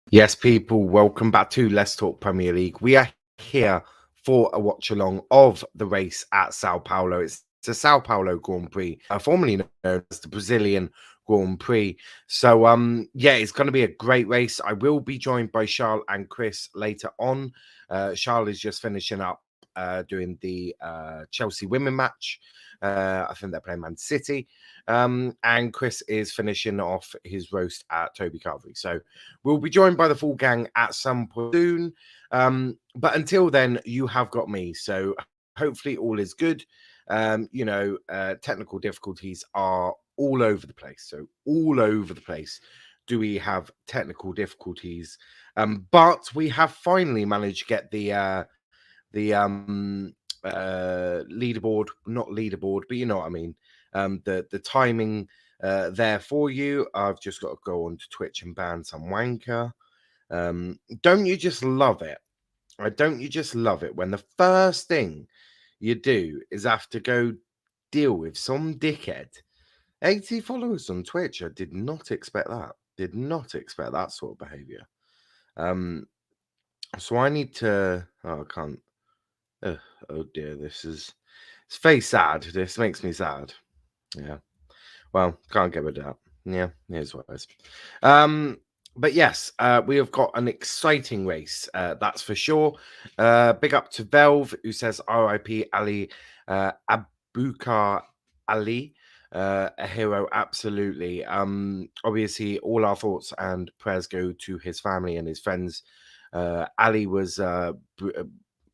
Yes, people, welcome back to Let's Talk Premier League. We are here for a watch-along of the race at Sao Paulo. It's the Sao Paulo Grand Prix, formerly known as the Brazilian Grand Prix. So, yeah, it's going to be a great race. I will be joined by Charl and Chris later on. Charl is just finishing up doing the Chelsea women match. I think they're playing Man City. And Chris is finishing off his roast at Toby Carvery. So we'll be joined by the full gang at some point soon. But until then, you have got me. So hopefully all is good. Technical difficulties are all over the place. So all over the place do we have technical difficulties. But we have finally managed to get the leaderboard, not leaderboard, but you know what I mean. The timing there for you. I've just got to go on to Twitch and ban some wanker. Don't you just love it? Don't you just love it when the first thing you do is have to go deal with some dickhead? 80 followers on Twitch. I did not expect that. Did not expect that sort of behavior. So I need to. Oh, I can't. Oh dear, it's very sad. This makes me sad. Yeah. Well, can't get rid of that. Yeah, here's what it is. But yes, we have got an exciting race, that's for sure. Big up to Velv, who says RIP Ali Abukar Ali. A hero, absolutely. Obviously, all our thoughts and prayers go to his family and his friends. Ali was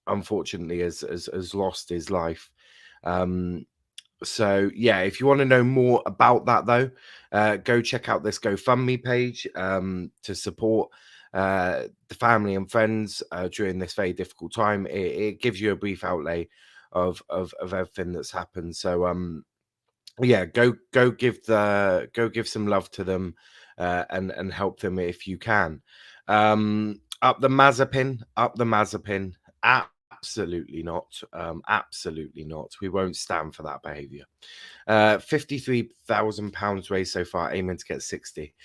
unfortunately has lost his life. So yeah, if you want to know more about that though, go check out this GoFundMe page to support the family and friends during this very difficult time. It gives you a brief outlay of everything that's happened. So yeah, go give some love to them and help them if you can. Up the Mazepin. Absolutely not. Absolutely not. We won't stand for that behaviour. £53,000 raised so far, aiming to get 60.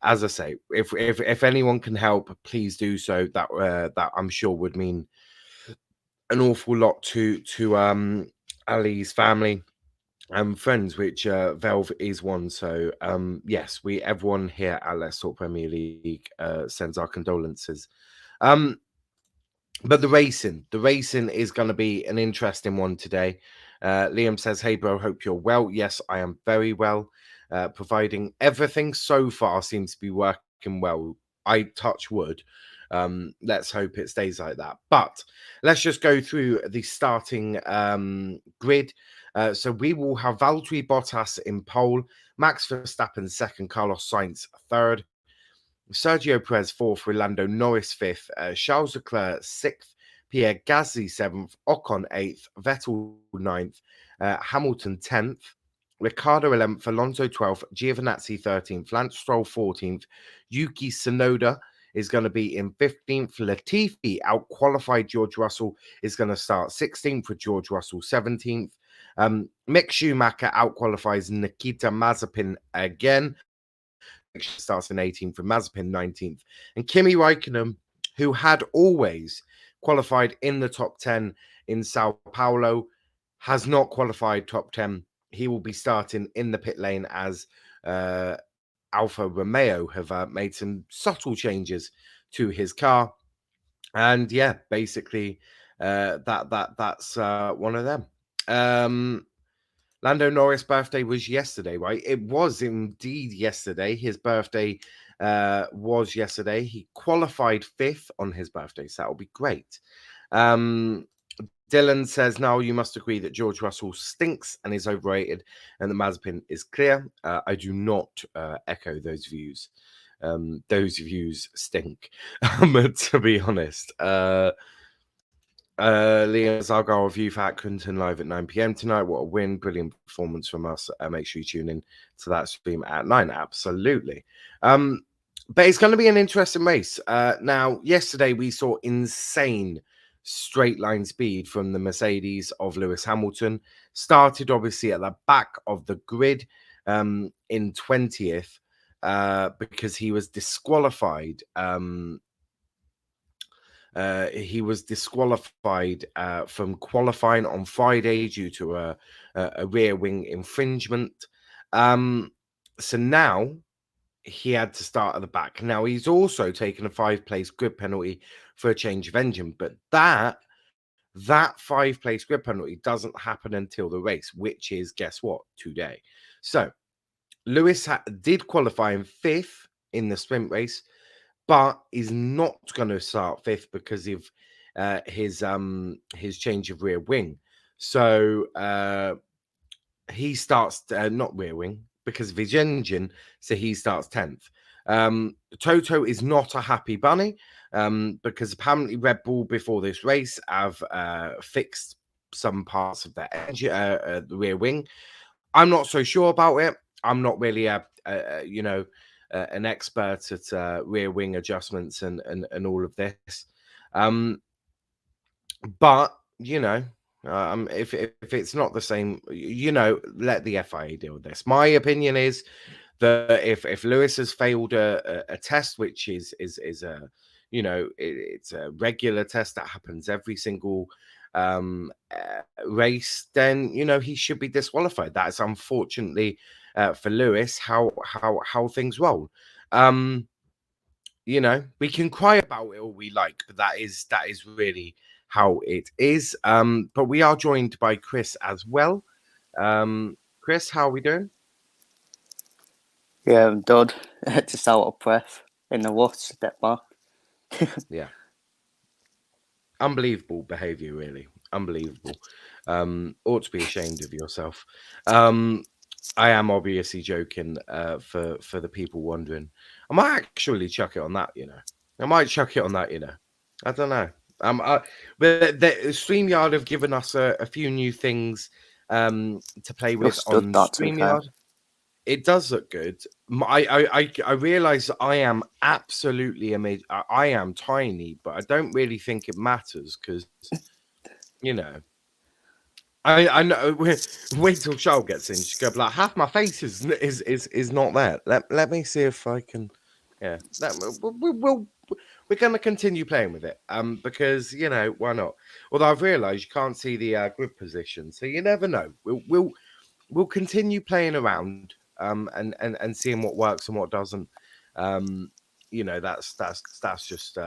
As I say, if anyone can help, please do so. That I'm sure would mean an awful lot to Ali's family and friends, which Velv is one. So yes, everyone here at Let's Talk Premier League sends our condolences. But the racing is going to be an interesting one today. Liam says, hey, bro, hope you're well. Yes, I am very well. Providing everything so far seems to be working well. I touch wood. Let's hope it stays like that. But let's just go through the starting grid. So we will have Valtteri Bottas in pole, Max Verstappen second, Carlos Sainz third, Sergio Perez fourth, Lando Norris fifth, Charles Leclerc sixth, Pierre Gasly seventh, Ocon eighth, Vettel ninth, Hamilton 10th, Ricciardo 11th, Alonso 12th, Giovinazzi 13th, Lance Stroll 14th, Yuki Tsunoda is going to be in 15th. Latifi out-qualified George Russell, is going to start 16th with George Russell 17th. Mick Schumacher out-qualifies Nikita Mazepin again. Starts in 18th for Mazepin 19th. And Kimi Raikkonen, who had always qualified in the top 10 in Sao Paulo, has not qualified top 10. He will be starting in the pit lane as Alfa Romeo have made some subtle changes to his car. And yeah, basically that's one of them. Lando Norris' birthday was yesterday, right? It was indeed yesterday. His birthday was yesterday. He qualified 5th on his birthday, so that'll be great. Dylan says, now you must agree that George Russell stinks and is overrated and the Mazepin is clear. I do not echo those views. Those views stink, to be honest. Liam says, I'll go review for Accrington live at 9 p.m. tonight. What a win. Brilliant performance from us. Make sure you tune in to that stream at 9. Absolutely. But it's going to be an interesting race. Now, yesterday we saw insane straight line speed from the Mercedes of Lewis Hamilton. Started obviously at the back of the grid in 20th because he was disqualified. He was disqualified from qualifying on Friday due to a rear wing infringement. So now he had to start at the back. Now he's also taken a 5-place grid penalty for a change of engine, but that 5-place grid penalty doesn't happen until the race, which is, guess what, today. So Lewis did qualify in 5th in the sprint race, but is not going to start 5th because of his change of rear wing. So he starts not rear wing because of his engine, so he starts 10th. Toto is not a happy bunny because apparently Red Bull before this race have fixed some parts of their engine, the rear wing. I'm not so sure about it. I'm not really an expert at rear wing adjustments and all of this. But if it's not the same, let the FIA deal with this. My opinion is that if Lewis has failed a test, which is a it's a regular test that happens every single race, then he should be disqualified. That's unfortunately for Lewis how things roll. We can cry about it all we like, but that is really how it is. But we are joined by Chris as well. Chris, how are we doing? Yeah, I'm done. Just out of breath in the water step back. Yeah. Unbelievable behavior, really. Unbelievable. Ought to be ashamed of yourself. I am obviously joking for the people wondering. I might actually chuck it on that, I might chuck it on that, I don't know. But the StreamYard have given us a few new things to play with on StreamYard. It does look good. I realize that I am absolutely amazing. I am tiny, but I don't really think it matters because, I know. Wait till Charles gets in. She's gonna be like, half my face is not there. Let me see if I can. Yeah, we're gonna continue playing with it. Because why not? Although I've realised you can't see the grid position, so you never know. We'll continue playing around. And seeing what works and what doesn't. That's just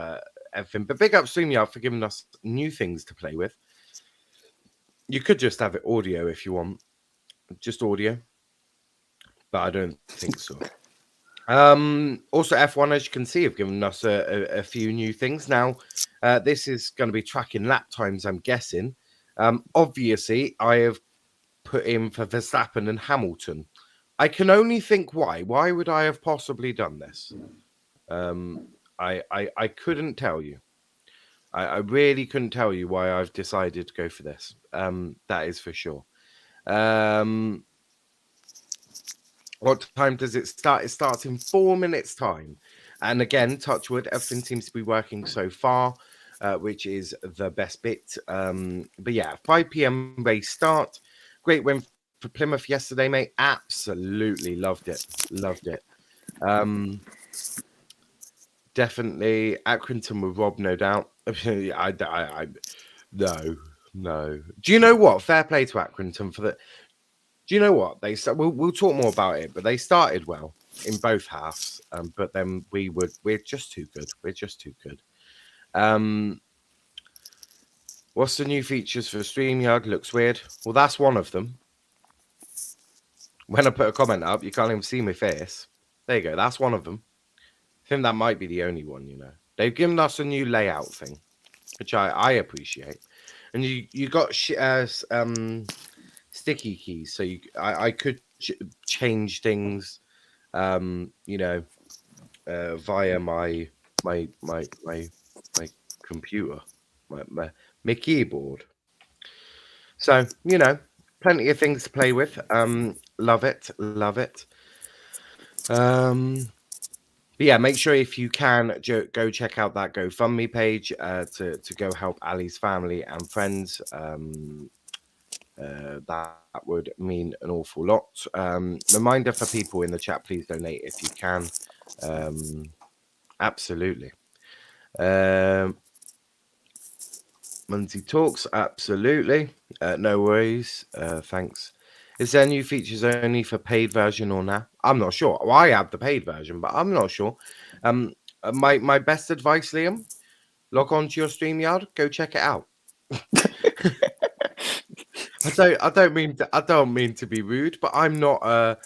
everything. But big up StreamYard for giving us new things to play with. You could just have it audio if you want, just audio, but I don't think so. Also F1, as you can see, have given us a few new things. Now, this is going to be tracking lap times, I'm guessing. Obviously, I have put in for Verstappen and Hamilton. I can only think why. Why would I have possibly done this? I couldn't tell you. I really couldn't tell you why I've decided to go for this. That is for sure. What time does it start? It starts in 4 minutes' time. And again, touch wood, everything seems to be working so far, which is the best bit. But yeah, 5 p.m. race start. Great win for Plymouth yesterday, mate. Absolutely loved it. Loved it. Definitely. Accrington with Rob, no doubt. No. Do you know what? Fair play to Accrington for the. Do you know what they? We'll talk more about it, but they started well in both halves. But then we're just too good. We're just too good. What's the new features for StreamYard? Looks weird. Well, that's one of them. When I put a comment up, you can't even see my face. There you go. That's one of them. I think that might be the only one, you know. They've given us a new layout thing, which I appreciate. And you got sticky keys, so I could change things, you know, via my computer, my keyboard. So, you know, plenty of things to play with. Love it, love it. But yeah, make sure if you can go check out that GoFundMe page to go help Ali's family and friends. That would mean an awful lot. Reminder for people in the chat: please donate if you can. Absolutely. Monty talks. Absolutely. No worries. Thanks. Is there new features only for paid version or now? I'm not sure. Well, I have the paid version, but I'm not sure. My best advice, Liam, log on to your StreamYard, go check it out. I don't mean to be rude, but I'm not the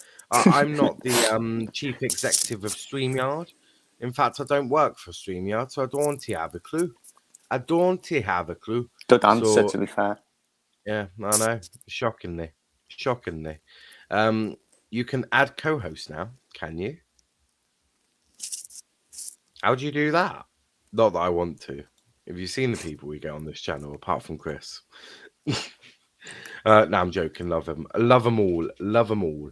chief executive of StreamYard. In fact, I don't work for StreamYard, so I don't have a clue. Good answer, So, to be fair. yeah, I know. Shockingly. You can add co-hosts now, can you? How do you do that? Not that I want to. Have you seen the people we get on this channel, apart from Chris? No, I'm joking. Love them. Love them all. Love them all.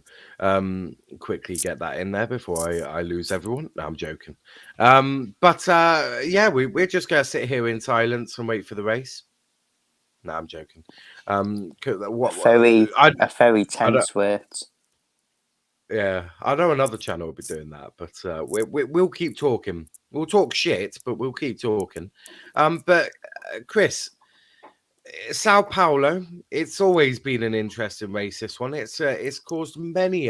Quickly get that in there before I lose everyone. No, I'm joking. But yeah, we're just going to sit here in silence and wait for the race. No, I'm joking. A very tense words. Yeah, I know another channel will be doing that, but we'll keep talking. We'll talk shit, but we'll keep talking. But Chris, Sao Paulo, it's always been an interesting race. This one, it's caused many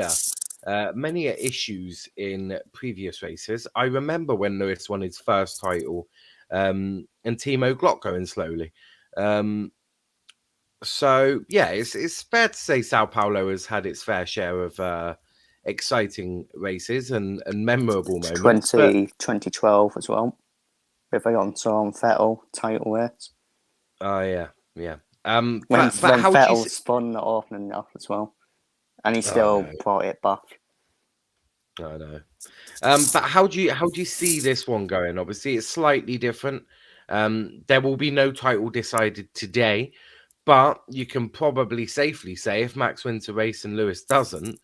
issues in previous races. I remember when Lewis won his first title, and Timo Glock going slowly. So yeah, it's fair to say Sao Paulo has had its fair share of exciting races and memorable moments. 2012 as well, with Alonso and Vettel title race. Oh yeah. When how Vettel spun the opening off as well, and he still brought it back. I know. But how do you see this one going? Obviously, it's slightly different. There will be no title decided today, but you can probably safely say if Max wins a race and Lewis doesn't,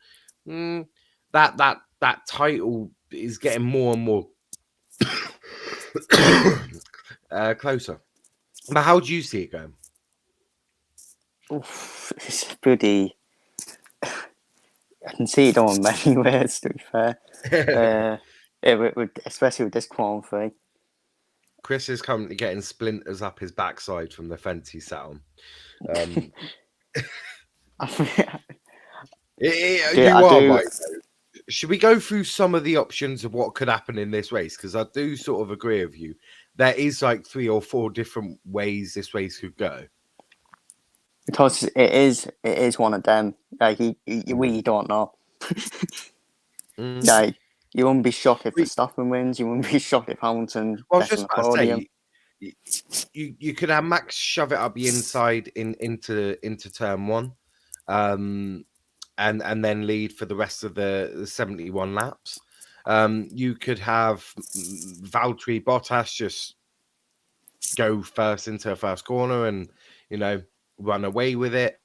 that title is getting more and more closer. But how do you see it going? Oof, it's pretty. I can see it on many ways, to be fair. Especially with this Grand Prix. Chris is currently getting splinters up his backside from the fence he sat on. Right. Should we go through some of the options of what could happen in this race? Because I do sort of agree with you. There is like 3 or 4 different ways this race could go. Because it is one of them. Like you really don't know. Like you wouldn't be shocked if Verstappen wins. You wouldn't be shocked if Hamilton gets on the podium. You could have Max shove it up the inside into turn 1, and then lead for the rest of the 71 laps. You could have Valtteri Bottas just go first into a first corner and run away with it.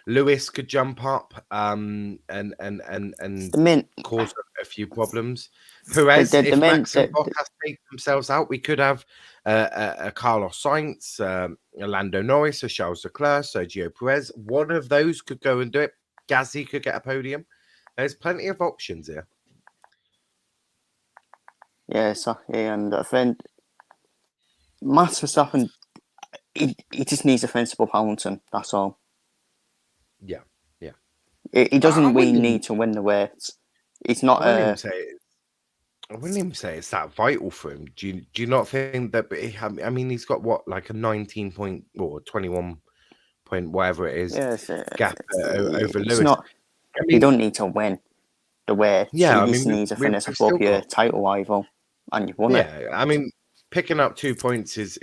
Lewis could jump up and The mint, cause a few problems. Perez, the if mint, Max and Bottas take themselves out, we could have a Carlos Sainz, a Lando Norris, a Charles Leclerc, Sergio Perez. One of those could go and do it. Gasly could get a podium. There's plenty of options here. yeah, exactly. And I think Max Verstappen, he just needs a sensible Hamilton. That's all. Yeah. He doesn't really wouldn't- need to win the race. He's not I wouldn't even say it's that vital for him. Do you not think that? I mean, he's got what, like a 19 point or 21 point, whatever it is, gap over Lewis. Not. I mean, you don't need to win the race. Yeah, you just need to finish above your title rival, and you've won it. Yeah, I mean, picking up 2 points is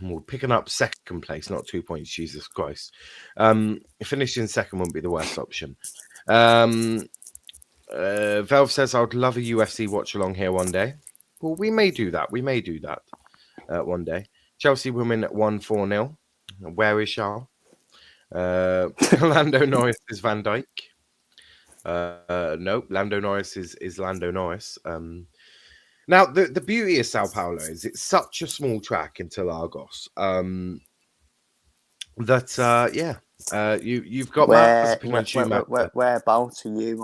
well, picking up second place, not 2 points. Jesus Christ, finishing second wouldn't be the worst option. Valve says, I'd love a UFC watch along here one day. Well, we may do that. One day. Chelsea women 1-4-0. Where is Charles? Lando Norris is Van Dijk. No, Lando Norris is Lando Norris. Now, the beauty of Sao Paulo is it's such a small track into Lagos. You've got whereabouts are you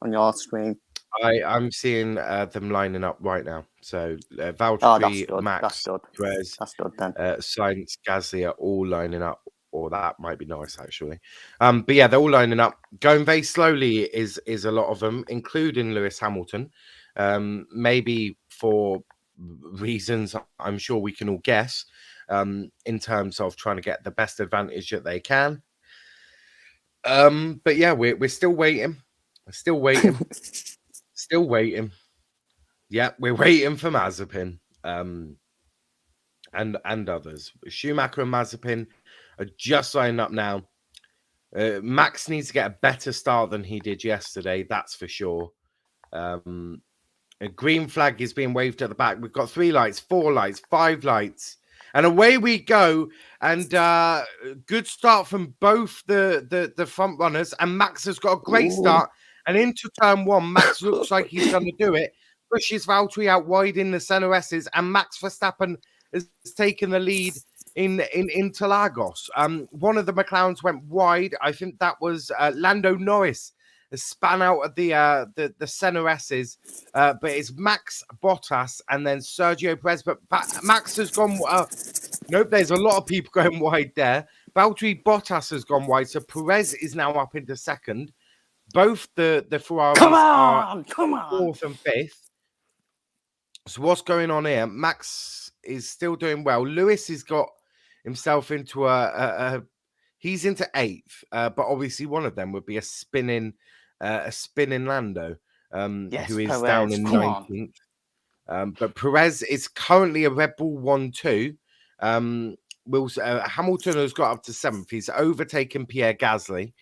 on your screen? I'm seeing them lining up right now. So Valtteri, Max, Perez, Sainz, Gasly are all lining up. Or that might be nice, actually. But yeah, they're all lining up. Going very slowly is a lot of them, including Lewis Hamilton. Maybe for reasons I'm sure we can all guess, in terms of trying to get the best advantage that they can. But yeah, we're still waiting. Still waiting. Yeah, we're waiting for Mazepin. And others. Schumacher and Mazepin are just lining up now. Max needs to get a better start than he did yesterday, that's for sure. A green flag is being waved at the back. We've got 3 lights, 4 lights, 5 lights, and away we go. And good start from both the front runners. And Max has got a great start. And into turn 1, Max looks like he's going to do it. Pushes Valtteri out wide in the center S's, and Max Verstappen has taken the lead into Lagos. One of the McLarens went wide. I think that was Lando Norris has span out of the center S's, but it's Max, Bottas, and then Sergio Perez. But Max has gone. Nope, there's a lot of people going wide there. Valtteri Bottas has gone wide, so Perez is now up into second. Both the Ferraris are 4th and 5th. So what's going on here? Max is still doing well. Lewis has got himself into he's into 8th, but obviously one of them would be a spinning Lando, who is Perez, down in 19th. But Perez is currently a Red Bull 1-2. Hamilton has got up to 7th. He's overtaken Pierre Gasly.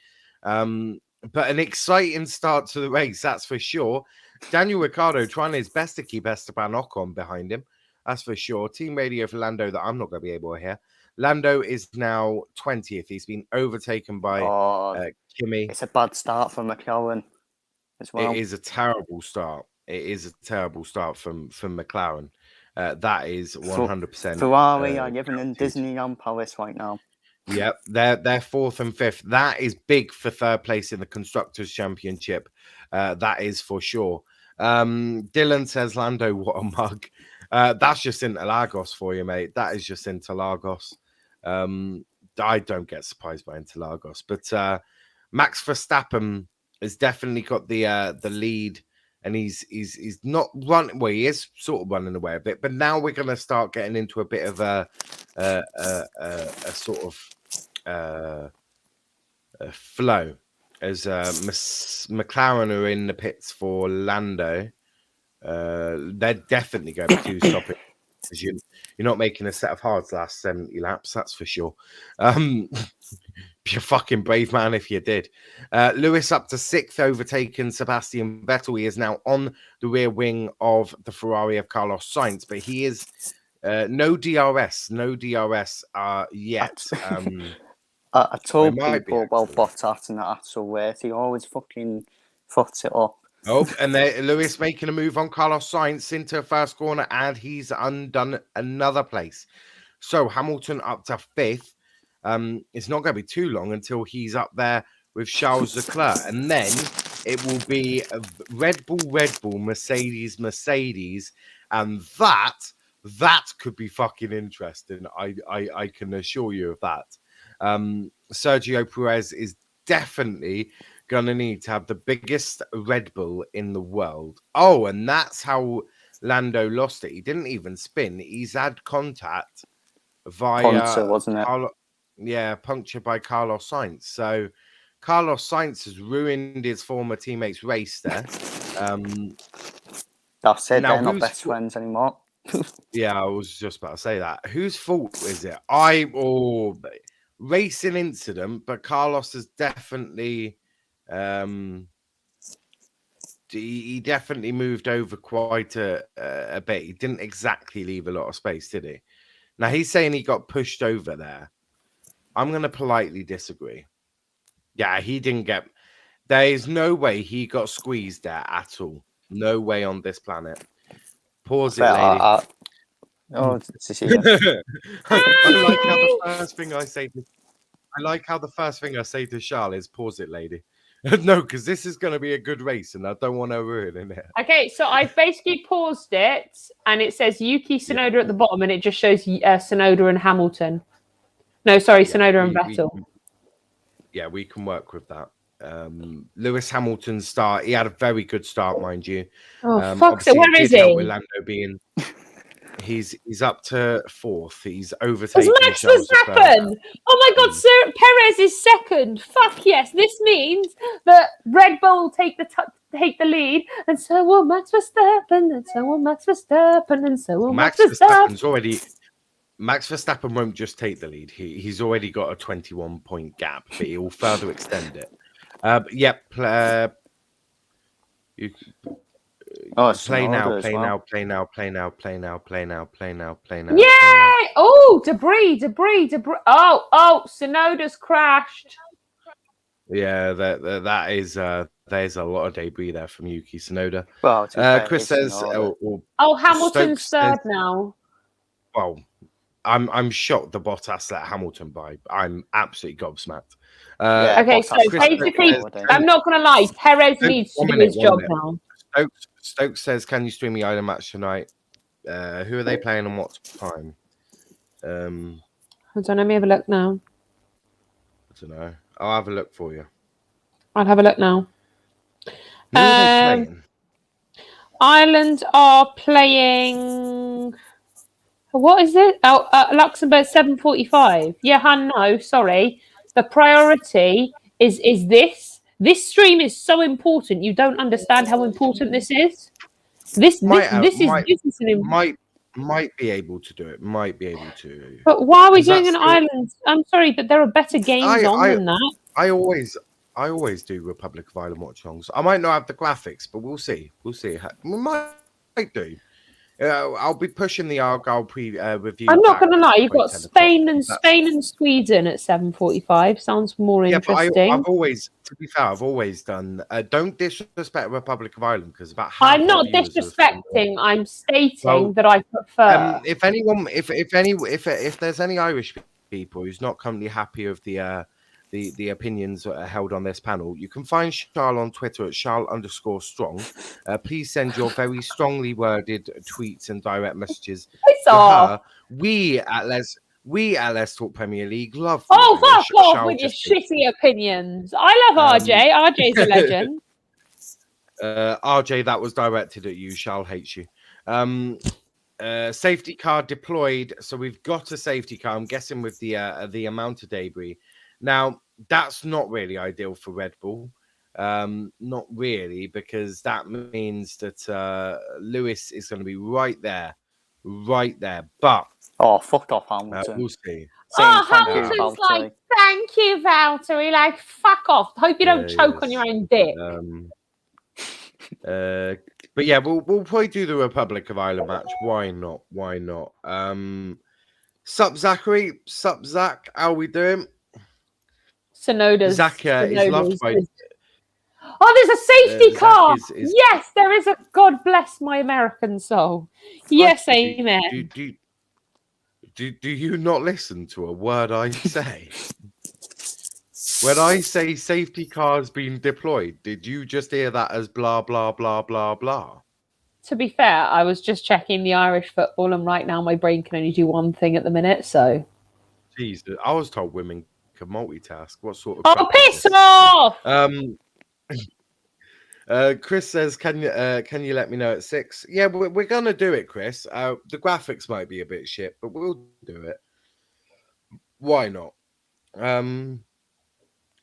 But an exciting start to the race, that's for sure. Daniel Ricciardo trying his best to keep Esteban Ocon behind him. That's for sure. Team radio for Lando that I'm not going to be able to hear. Lando is now 20th. He's been overtaken by Kimi. It's a bad start for McLaren as well. It is a terrible start. From McLaren. That is 100%. Ferrari are living in Disneyland Paris right now. Yep, they're 4th and 5th. That is big for 3rd place in the Constructors' Championship. That is for sure. Dylan says, Lando, what a mug. That's just into Lagos for you, mate. That is just into Lagos. I don't get surprised by Interlagos, but Max Verstappen has definitely got the lead, and he's not running. Well, he is sort of running away a bit, but now we're going to start getting into a bit of a sort of a flow as McLaren are in the pits for Lando. They're definitely going to stop it. You're not making a set of hards last 70 laps, that's for sure. You're fucking brave, man, if you did. Lewis up to 6th, overtaken Sebastian Vettel. He is now on the rear wing of the Ferrari of Carlos Sainz, but he is no DRS yet. I told might be, people about Bottas and that actual weight. He always fucking fucks it up. Oh, and Lewis making a move on Carlos Sainz into first corner, and he's undone another place. So Hamilton up to 5th. It's not going to be too long until he's up there with Charles Leclerc, and then it will be Red Bull, Mercedes, and that could be fucking interesting. I can assure you of that. Sergio Perez is definitely gonna need to have the biggest Red Bull in the world. Oh, and that's how Lando lost it. He didn't even spin. He's had contact via Puncture, wasn't it? Puncture by Carlos Sainz. So Carlos Sainz has ruined his former teammate's race there. That's it. They're not best friends anymore. Yeah, I was just about to say that. Whose fault is it? Racing incident, but Carlos has definitely he definitely moved over quite a bit. He didn't exactly leave a lot of space, did he? Now he's saying he got pushed over there. I'm going to politely disagree. Yeah, he didn't get. There is no way he got squeezed there at all. No way on this planet. Pause it, lady. Oh, it's a I like how the first thing I say to. I like how the first thing I say to Charles is pause it, lady. No, because this is going to be a good race and I don't want to ruin it. Okay, so I've basically paused it and it says Yuki Tsunoda at the bottom and it just shows Tsunoda and Hamilton. No, sorry, Tsunoda and Vettel. We can work with that. Lewis Hamilton's start, he had a very good start, mind you. Oh, fuck, so where is he? With Lando being... He's up to 4th. He's overtaking Max Verstappen. Oh my God, Sir Perez is 2nd. Fuck yes. This means that Red Bull take the lead, and so will Max Verstappen, and so will Max Verstappen, and so will Max Verstappen. Max Verstappen won't just take the lead. He's already got a 21-point gap, but he will further extend it. Play now. Yay! Oh, debris. Oh, Tsunoda's crashed. Yeah, that is there's a lot of debris there from Yuki Tsunoda. Well, Chris says, Hamilton's third now. Well, I'm shocked the Bottas let Hamilton by. I'm absolutely gobsmacked. Okay, so basically, I'm not going to lie. Perez needs to do his job now. Stokes says, "Can you stream the Island match tonight? Who are they playing and what time?" Hold on, let me have a look now. I don't know. I'll have a look for you. I'll have a look now. Who are they playing? Ireland are playing. What is it? Luxembourg 7:45. Yeah, no, sorry. The priority is this. This stream is so important. You don't understand how important this is. This might be able to do it. Might be able to. But why are we doing an Ireland? I'm sorry, but there are better games than that. I always do Republic of Ireland watch-alongs. I might not have the graphics, but we'll see. We might do. I'll be pushing the Argyle review. I'm not going to lie. You've got Spain and Sweden at 7:45. Sounds more interesting. I've always, to be fair, I've always done. Don't disrespect Republic of Ireland because about half. I'm not disrespecting. I'm stating that I prefer. If there's any Irish people who's not currently happy with the opinions held on this panel, you can find Charles on Twitter at Charles_strong. Please send your very strongly worded tweets and direct messages to her. We at Let's Talk Premier League love. Oh, fuck off with your shitty opinions. I love RJ. RJ's a legend. RJ, that was directed at you. Charles hates you. Safety car deployed. So we've got a safety car. I'm guessing with the amount of debris. Now, that's not really ideal for Red Bull. Not really, because that means that Lewis is going to be right there. But fucked off, Hamilton. We'll see. Hamilton's like, thank you, Valtteri. Like, fuck off. Hope you don't choke on your own dick. But yeah, we'll probably do the Republic of Ireland match. Why not? Sup, Zachary? Sup, Zach? How we doing? Sonoda's. Zach is loved by. Oh, there's a safety Zach car. is- Yes, there is a. God bless my American soul. Yes, amen. Do you not listen to a word I say? When I say safety cars being deployed, did you just hear that as blah blah blah blah blah? To be fair, I was just checking the Irish football, and right now my brain can only do one thing at the minute. So, Jesus, I was told women can multitask. What sort of? oh, crap is piss this? off! Chris says, "Can you let me know at 6?" Yeah, we're gonna do it, Chris. The graphics might be a bit shit, but we'll do it. Why not?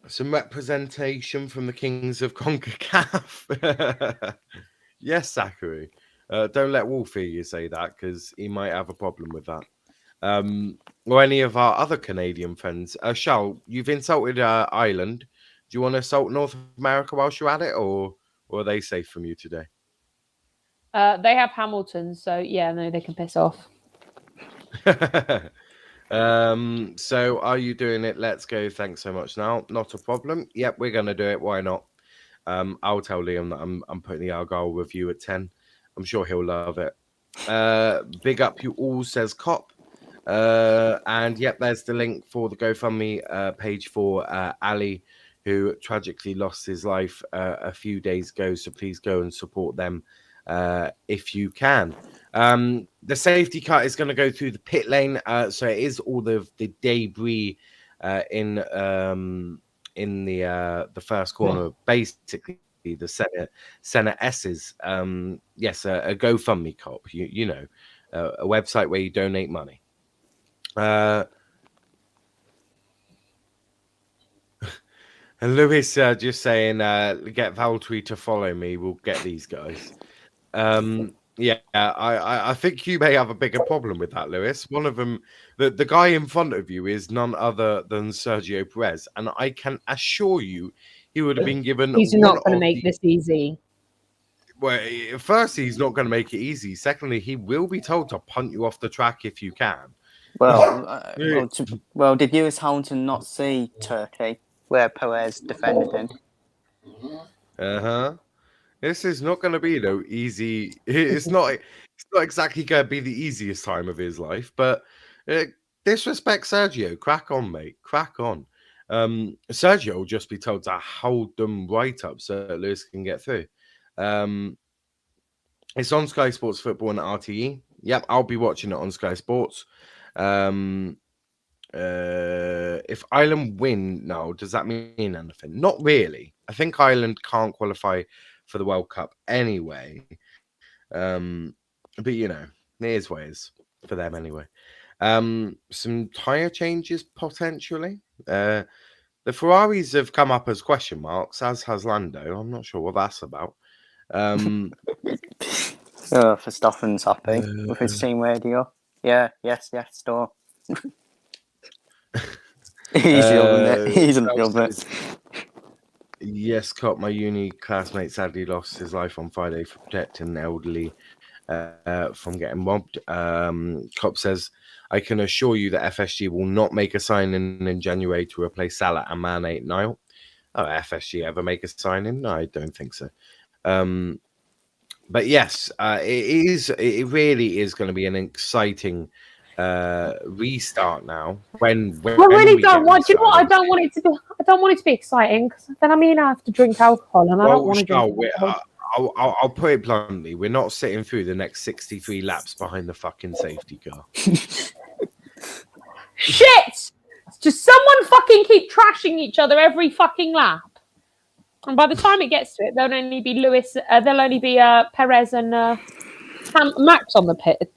Some representation from the kings of CONCACAF. Yes, Zachary. Don't let Wolf hear you say that, because he might have a problem with that. Or any of our other Canadian friends. Charl, you've insulted Ireland. Do you want to assault North America whilst you're at it, or are they safe from you today? They have Hamilton, so yeah, no, they can piss off. So are you doing it? Let's go. Thanks so much. Now, not a problem. Yep, we're gonna do it. Why not? I'll tell Liam that I'm putting the Argyle review at 10. I'm sure he'll love it. Big up you all, says Cop. And yep, there's the link for the GoFundMe page for Ali, who tragically lost his life a few days ago. So please go and support them if you can. The safety car is going to go through the pit lane, so it is all the debris in the first corner, basically the Senate S's. Yes, a GoFundMe cop. You know, a website where you donate money. And Lewis just saying, get Valtteri to follow me. We'll get these guys. Yeah, I think you may have a bigger problem with that, Lewis. One of them, the guy in front of you is none other than Sergio Perez, and I can assure you, he would have been given. He's not going to make this easy. Well, first, he's not going to make it easy. Secondly, he will be told to punt you off the track if you can. Well, did Lewis Hamilton not see Turkey, where Perez defended him? This is not going to be easy. It's not exactly going to be the easiest time of his life, but disrespect Sergio. Crack on, mate. Crack on. Sergio will just be told to hold them right up so that Lewis can get through. It's on Sky Sports Football and RTE. Yep, I'll be watching it on Sky Sports. If Ireland win now, does that mean anything? Not really. I think Ireland can't qualify for the World Cup anyway. But you know, it is what it is for them anyway. Some tyre changes potentially. The Ferraris have come up as question marks, as has Lando. I'm not sure what that's about. Verstappen's happy with his team radio. Yeah, yes, store. He's loving it. He's loving it. Yes, Cop, my uni classmate sadly lost his life on Friday for protecting the elderly from getting robbed. Cop says, I can assure you that FSG will not make a signing in January to replace Salah and Mane. Niall. Oh, FSG ever make a signing? No, I don't think so. But yes, it really is going to be an exciting restart now. When I really don't want. Do you know what? I don't want it to be. I don't want it to be exciting because then I have to drink alcohol, and I don't want to drink alcohol. I'll put it bluntly: we're not sitting through the next 63 laps behind the fucking safety car. Shit! Just someone fucking keep trashing each other every fucking lap, and by the time it gets to it, there'll only be Lewis. There'll only be Perez and Max on the pit.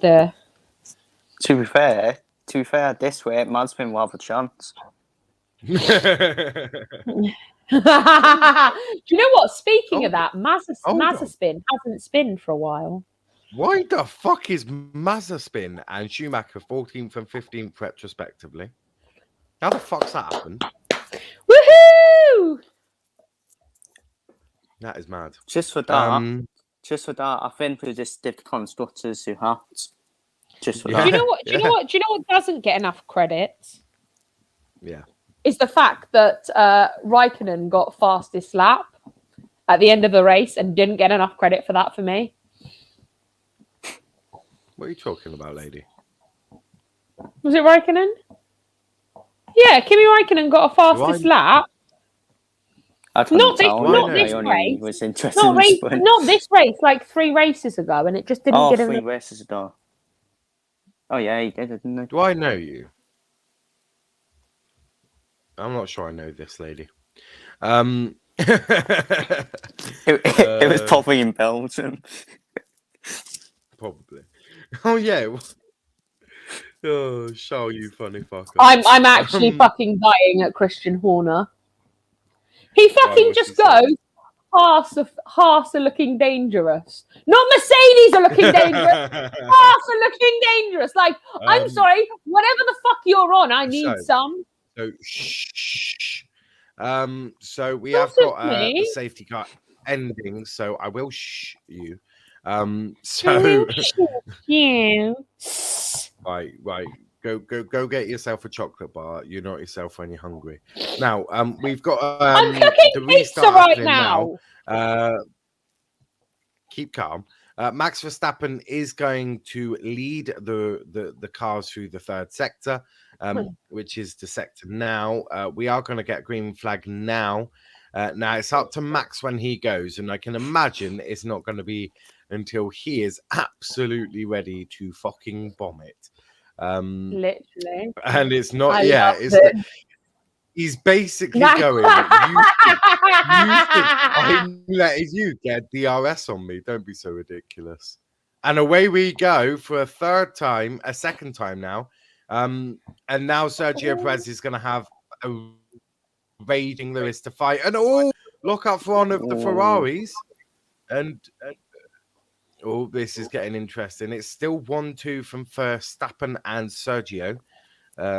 To be fair, this way, Mazepin will have a chance. Do you know what? Speaking of that, Mazepin hasn't spinned for a while. Why the fuck is Mazepin and Schumacher 14th and 15th retrospectively? How the fuck's that happened? Woohoo! That is mad. Just for that, I think we just did the constructors who had. Just for that. Do you know what? Do you know what doesn't get enough credit? Yeah. is the fact that Raikkonen got fastest lap at the end of the race and didn't get enough credit for that for me. What are you talking about, lady? Was it Raikkonen? Yeah, Kimi Raikkonen got a fastest lap. I couldn't tell. Not I this only race. was interested in the sprint. Not this race, like 3 races ago, and it just didn't get him. 3 races ago. Oh yeah, he did, didn't he? Do I know you? I'm not sure I know this lady. It was probably in Belgium. Probably. Oh yeah. Oh, Charl, you funny fucker. I'm actually fucking dying at Christian Horner. He fucking just goes, Haas are looking dangerous. Not Mercedes are looking dangerous. Haas are looking dangerous. Like, I'm sorry, whatever the fuck you're on, I need some. So, shh. So we have got the safety car ending, so I will shh you. So right. Go get yourself a chocolate bar. You're not yourself when you're hungry. Now, we've got I'm cooking the pizza restart right now. Keep calm. Max Verstappen is going to lead the cars through the 3rd sector, which is the sector now. We are going to get green flag now. Now it's up to Max when he goes, and I can imagine it's not going to be until he is absolutely ready to fucking bomb it. Literally. And it's not, he's basically No. going, you think I'm letting you get DRS on me. Don't be so ridiculous. And away we go for a second time now. And now Sergio Perez is going to have a raging Lewis to fight. And look up for one of the Ferraris. And this is getting interesting. It's still 1-2 from Verstappen and Sergio. For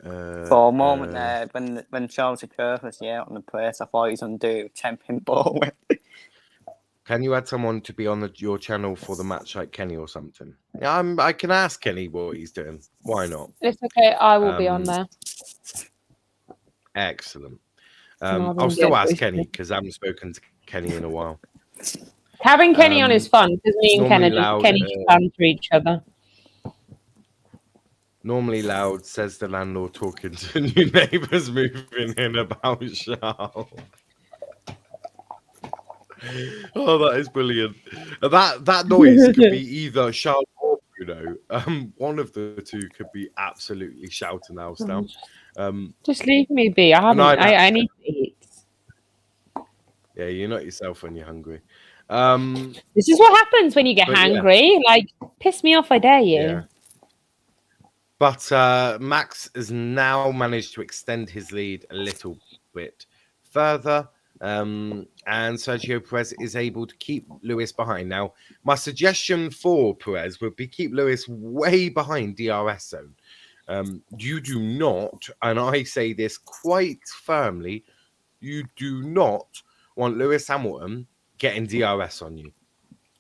a moment there, when Charles Leclerc was on the place, I thought he was on do 10-pin ball. Can you add someone to be on your channel for the match, like Kenny or something? Yeah, I can ask Kenny what he's doing. Why not? It's okay. I will be on there. Excellent. I'll still ask Kenny because I haven't spoken to Kenny in a while. Having Kenny on is fun because me and Kenny just fun to each other. Normally loud, says the landlord talking to new neighbours moving in about Charl. Oh, that is brilliant. That noise could be either Charl or Bruno. One of the two could be absolutely shouting out now. Just leave me be. I need to eat. Yeah, you're not yourself when you're hungry. This is what happens when you get hangry. Like, piss me off, I dare you. Yeah. But Max has now managed to extend his lead a little bit further. And Sergio Perez is able to keep Lewis behind. Now, my suggestion for Perez would be keep Lewis way behind DRS zone. You do not, and I say this quite firmly, you do not want Lewis Hamilton getting DRS on you.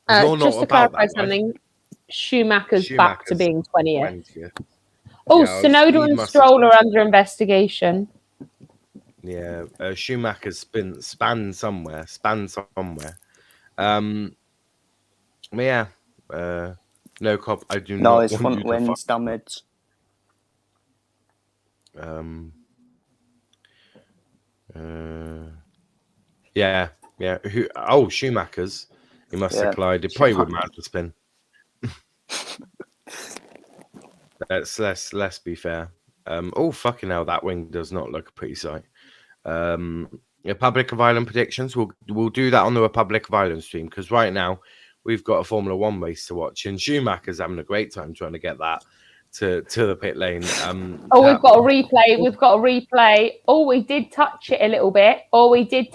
Just to clarify something, Schumacher's back to being 20th. Oh, Sonoda and Stroll are under investigation. Yeah, Schumacher's spanned somewhere. No cop. I do not. No, his front wind's damaged. Yeah. Schumacher's. He must have collided. Probably with Mazepin. Let's be fair. Fucking hell, that wing does not look a pretty sight. Republic of Ireland predictions. We'll do that on the Republic of Ireland stream because right now we've got a Formula One race to watch, and Schumacher's having a great time trying to get that to the pit lane. We've got a replay. Oh, we did touch it a little bit. He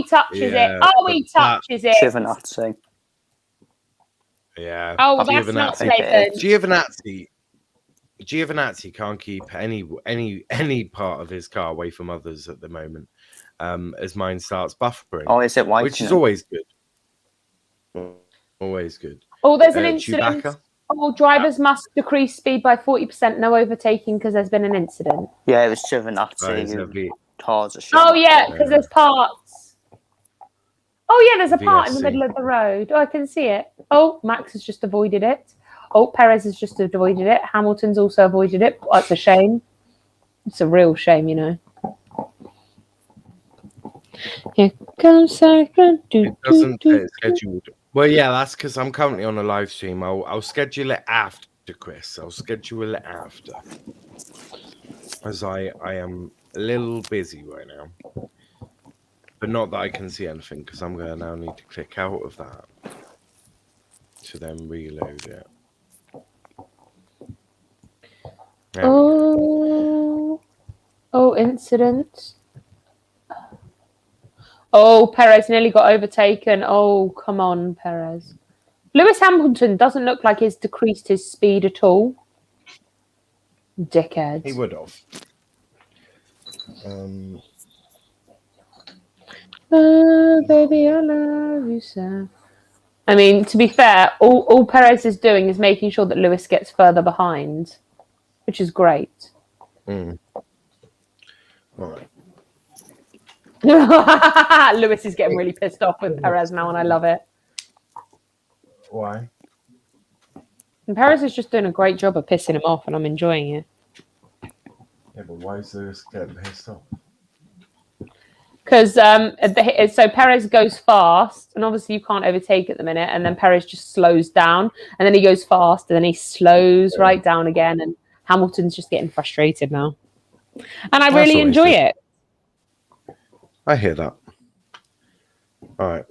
touches it. Giovinazzi. Yeah. Oh, that's not Nathan. Giovinazzi can't keep any part of his car away from others at the moment, as mine starts buffering. Oh, is it white? Which is always good. Always good. Oh, there's an incident. Chewbacca? All drivers must decrease speed by 40%. No overtaking because there's been an incident. Yeah, it was driven after Is there cars are Oh shut. yeah, because there's parts. Oh yeah, there's a part in the VSC. middle of the road. Oh, I can see it. Oh, Max has just avoided it. Oh, Perez has just avoided it. Hamilton's also avoided it. That's a shame. It's a real shame, you know. Here comes second. It doesn't say it's scheduled. Well, yeah, that's because I'm currently on a live stream. I'll schedule it after, Chris. I'll schedule it after, as I am a little busy right now. But not that I can see anything, because I'm going to now need to click out of that to then reload it. Oh, incident. Oh, Perez nearly got overtaken. Oh, come on, Perez. Lewis Hamilton doesn't look like he's decreased his speed at all. Dickhead. He would have. Oh, baby, I love you, sir. I mean, to be fair, all Perez is doing is making sure that Lewis gets further behind, which is great. All right. Lewis is getting really pissed off with Perez now, and I love it. Why? And Perez is just doing a great job of pissing him off, and I'm enjoying it. Yeah, but why is Lewis getting pissed off? Because so Perez goes fast, and obviously you can't overtake at the minute, and then Perez just slows down, and then he goes fast, and then he slows right down again, and Hamilton's just getting frustrated now. And I really enjoy it. I hear that. All right.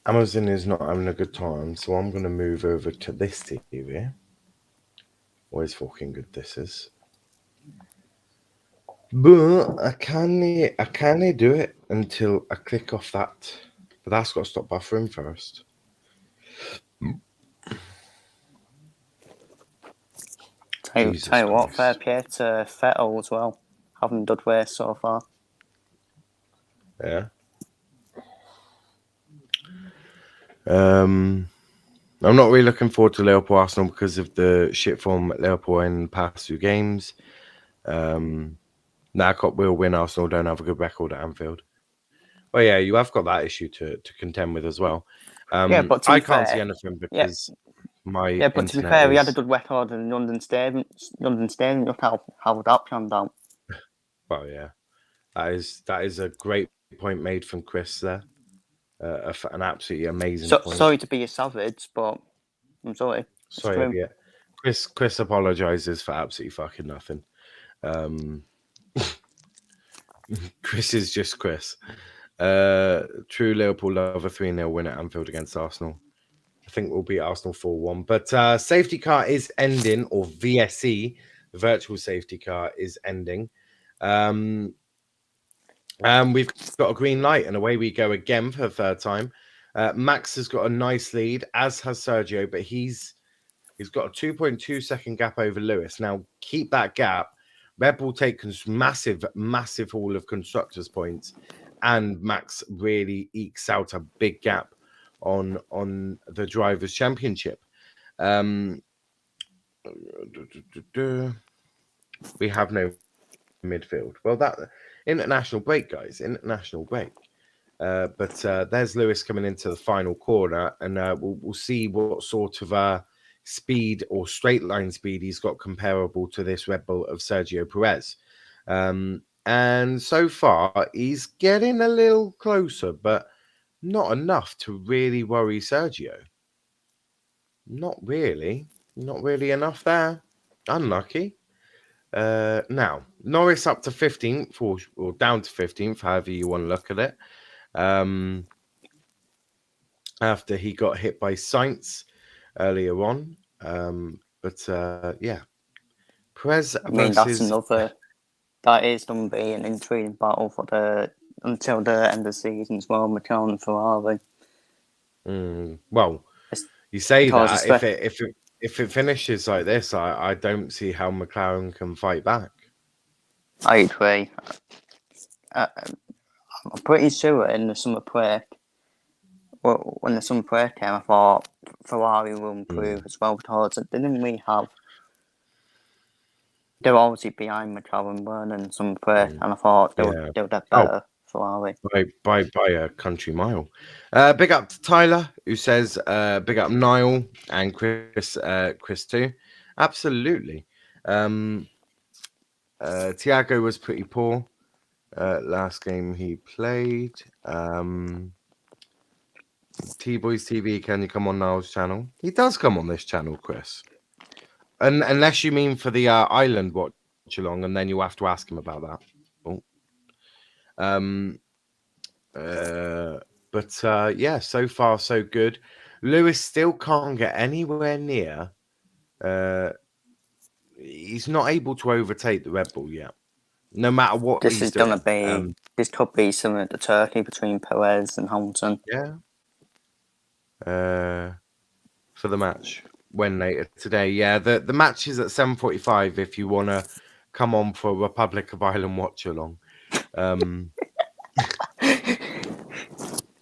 Amazon is not having a good time, so I'm going to move over to this TV. Always fucking good this is. But I can't do it until I click off that. But that's got to stop buffering first. Tell you what, fair play to Vettel as well. Haven't done well so far. Yeah. I'm not really looking forward to Liverpool Arsenal because of the shit form at Liverpool in past 2 games. Narcop will win. Arsenal don't have a good record at Anfield. Well, yeah, you have got that issue to contend with as well. Yeah, but I can't see anything because my but to be fair, we had a good record in London Stadium. Look how that planned out. Well, yeah, that is a great point made from Chris there. An absolutely amazing point. Sorry to be a savage, but I'm sorry. Sorry, yeah. Chris apologizes for absolutely fucking nothing. Chris is just Chris. True Liverpool love a 3-0 win at Anfield against Arsenal. I think we'll beat Arsenal 4-1. But safety car is ending, or VSE, the virtual safety car is ending. We've got a green light, and away we go again for the 3rd time. Max has got a nice lead, as has Sergio, but he's got a 2.2 second gap over Lewis. Now, keep that gap. Red Bull take massive haul of constructors' points, and Max really ekes out a big gap on the Drivers' Championship. We have no midfield. Well, that international break, guys. International break. But there's Lewis coming into the final corner, and we'll see what sort of speed or straight line speed he's got comparable to this Red Bull of Sergio Perez. And so far, he's getting a little closer, but not enough to really worry Sergio. Not really enough there. Unlucky. Now, Norris up to 15th or down to 15th, however you want to look at it. After he got hit by Sainz earlier on. Yeah. Perez that is going to be an intriguing battle until the end of the season as well, McLaren and Ferrari. Well, you say that if it finishes like this, I don't see how McLaren can fight back. I agree. I'm pretty sure in the summer break, when the summer break came, I thought Ferrari will improve as well because didn't we have? They were obviously behind McLaren, weren't they, in summer break, and I thought they would get better. Ferrari by a country mile. Big up to Tyler, who says big up Niall and Chris too. Absolutely. Thiago was pretty poor last game he played. T-Boys TV, can you come on Niall's channel? He does come on this channel, Chris. And unless you mean for the island watch-along, and then you have to ask him about that. But yeah, so far so good. Lewis still can't get anywhere near. He's not able to overtake the Red Bull yet. No matter what this he's is doing. going to be. This could be similar to Turkey between Perez and Hamilton. Yeah. For the match when later today. Yeah, the match is at 7:45 if you want to come on for Republic of Ireland watch along.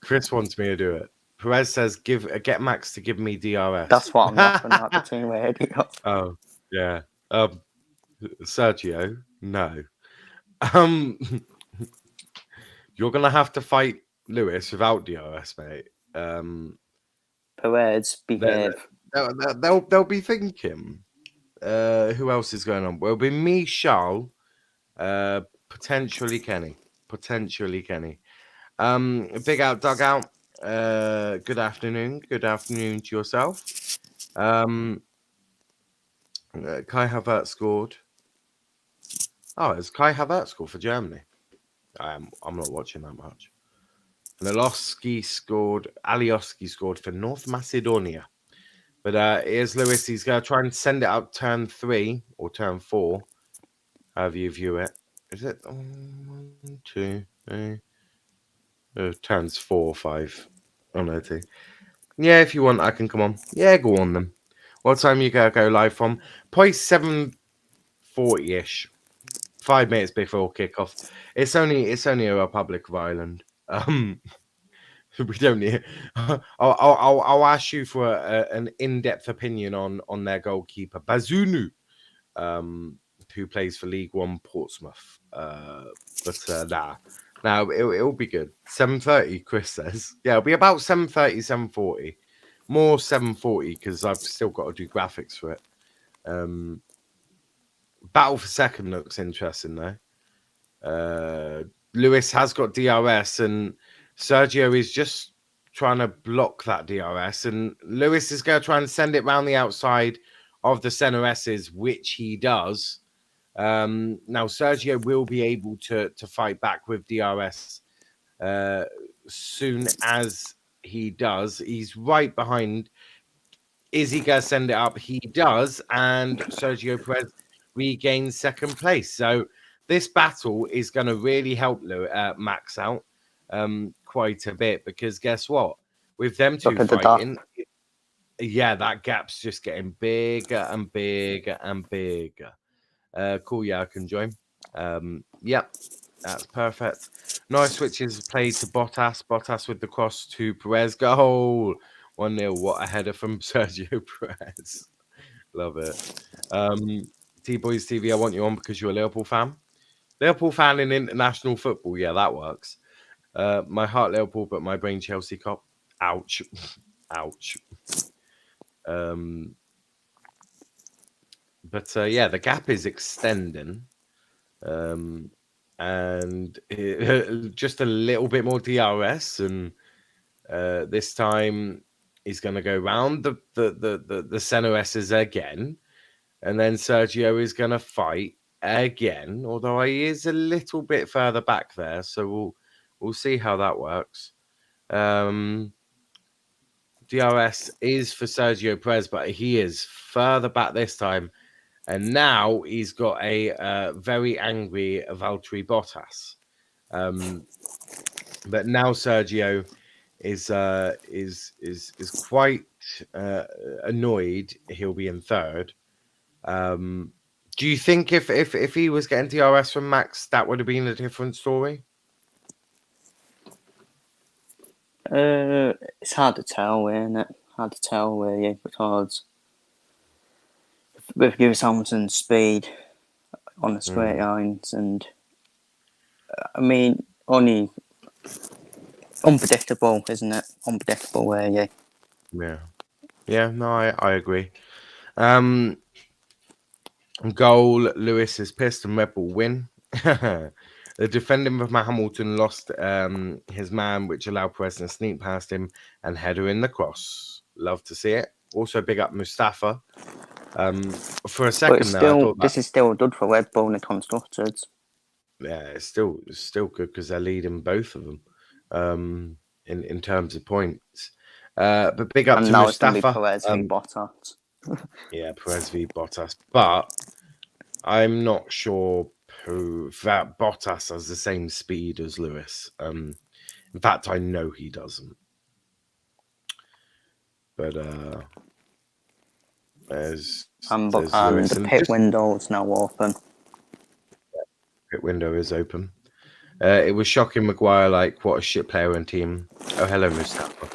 Chris wants me to do it. Perez says get Max to give me DRS. That's what I'm laughing at between radio. Oh, yeah. Sergio, no. You're gonna have to fight Lewis without DRS, mate. Perez, behave. They'll be thinking. Who else is going on? Well, it'll be me, Charles, potentially Kenny. Big out, dugout. Good afternoon. Good afternoon to yourself. Kai Havertz scored. Oh, has Kai Havertz scored for Germany? I'm not watching that much. And Alioski scored for North Macedonia. But here's Lewis. He's going to try and send it up turn 3 or turn 4. However you view it. Is it 1, 2, 3? Turns 4 or 5. Oh, no, 2. Yeah, if you want, I can come on. Yeah, go on then. What time you going to go live from? Probably 7:40-ish. 5 minutes before kickoff. It's only a Republic of Ireland. We don't need. I'll ask you for an in-depth opinion on their goalkeeper Bazunu, who plays for League One Portsmouth. Now it'll be good. 7:30, Chris says. Yeah, it'll be about 7:30, 7:40. More 7:40 because I've still got to do graphics for it. Battle for second looks interesting though. Lewis has got DRS and Sergio is just trying to block that DRS, and Lewis is going to try and send it round the outside of the center S's, which he does. Now Sergio will be able to fight back with DRS soon as he does. He's right behind. Is he going to send it up? He does, and Sergio Perez regains second place. So this battle is going to really help Max out quite a bit, because guess what? With them two fighting, yeah, that gap's just getting bigger and bigger and bigger. Cool, yeah, I can join. Yep, that's perfect. Nice switches played to Bottas with the cross to Perez. Goal 1-0. What a header from Sergio Perez. Love it. T-Boys TV, I want you on because you're a Liverpool fan. Liverpool fan in international football. Yeah, that works. My heart Liverpool, but my brain Chelsea cop. Ouch. Ouch. But yeah, the gap is extending. And just a little bit more DRS. And this time he's going to go round the center S's again. And then Sergio is going to fight again, although he is a little bit further back there. So we'll see how that works. DRS is for Sergio Perez, but he is further back this time. And now he's got a very angry Valtteri Bottas. But now Sergio is quite annoyed. He'll be in third. Do you think if he was getting DRS from Max, that would have been a different story? It's hard to tell, isn't it? Hard to tell, really, because with Lewis Hamilton's speed on the straight lines, and I mean, only unpredictable, isn't it? Unpredictable, really. Yeah, no, I agree. Goal, Lewis is pissed and Red Bull win. The defending of Hamilton lost his man, which allowed Perez to sneak past him and header in the cross. Love to see it. Also, big up Mustafa. For a second But there, I thought this is still good for Red Bull and the constructors. Yeah, it's still good because they're leading both of them in terms of points. But big up and to now Mustafa. It's going to be Perez v Bottas. Yeah, Perez v Bottas. But I'm not sure that Bottas has the same speed as Lewis. In fact, I know he doesn't. But there's Lewis the pit window is now open. Pit window is open. It was shocking Maguire, like, what a shit player and team. Oh, hello, Mustafa.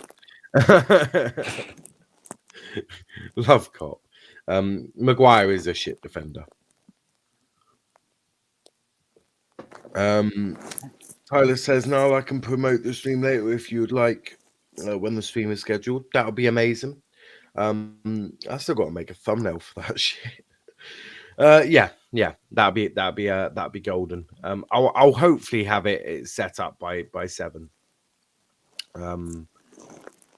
Love cop. Maguire is a shit defender. Tyler says, no, I can promote the stream later if you'd like, when the stream is scheduled. That would be amazing. I still got to make a thumbnail for that shit. Yeah, that'd be golden. I'll hopefully have it set up by 7.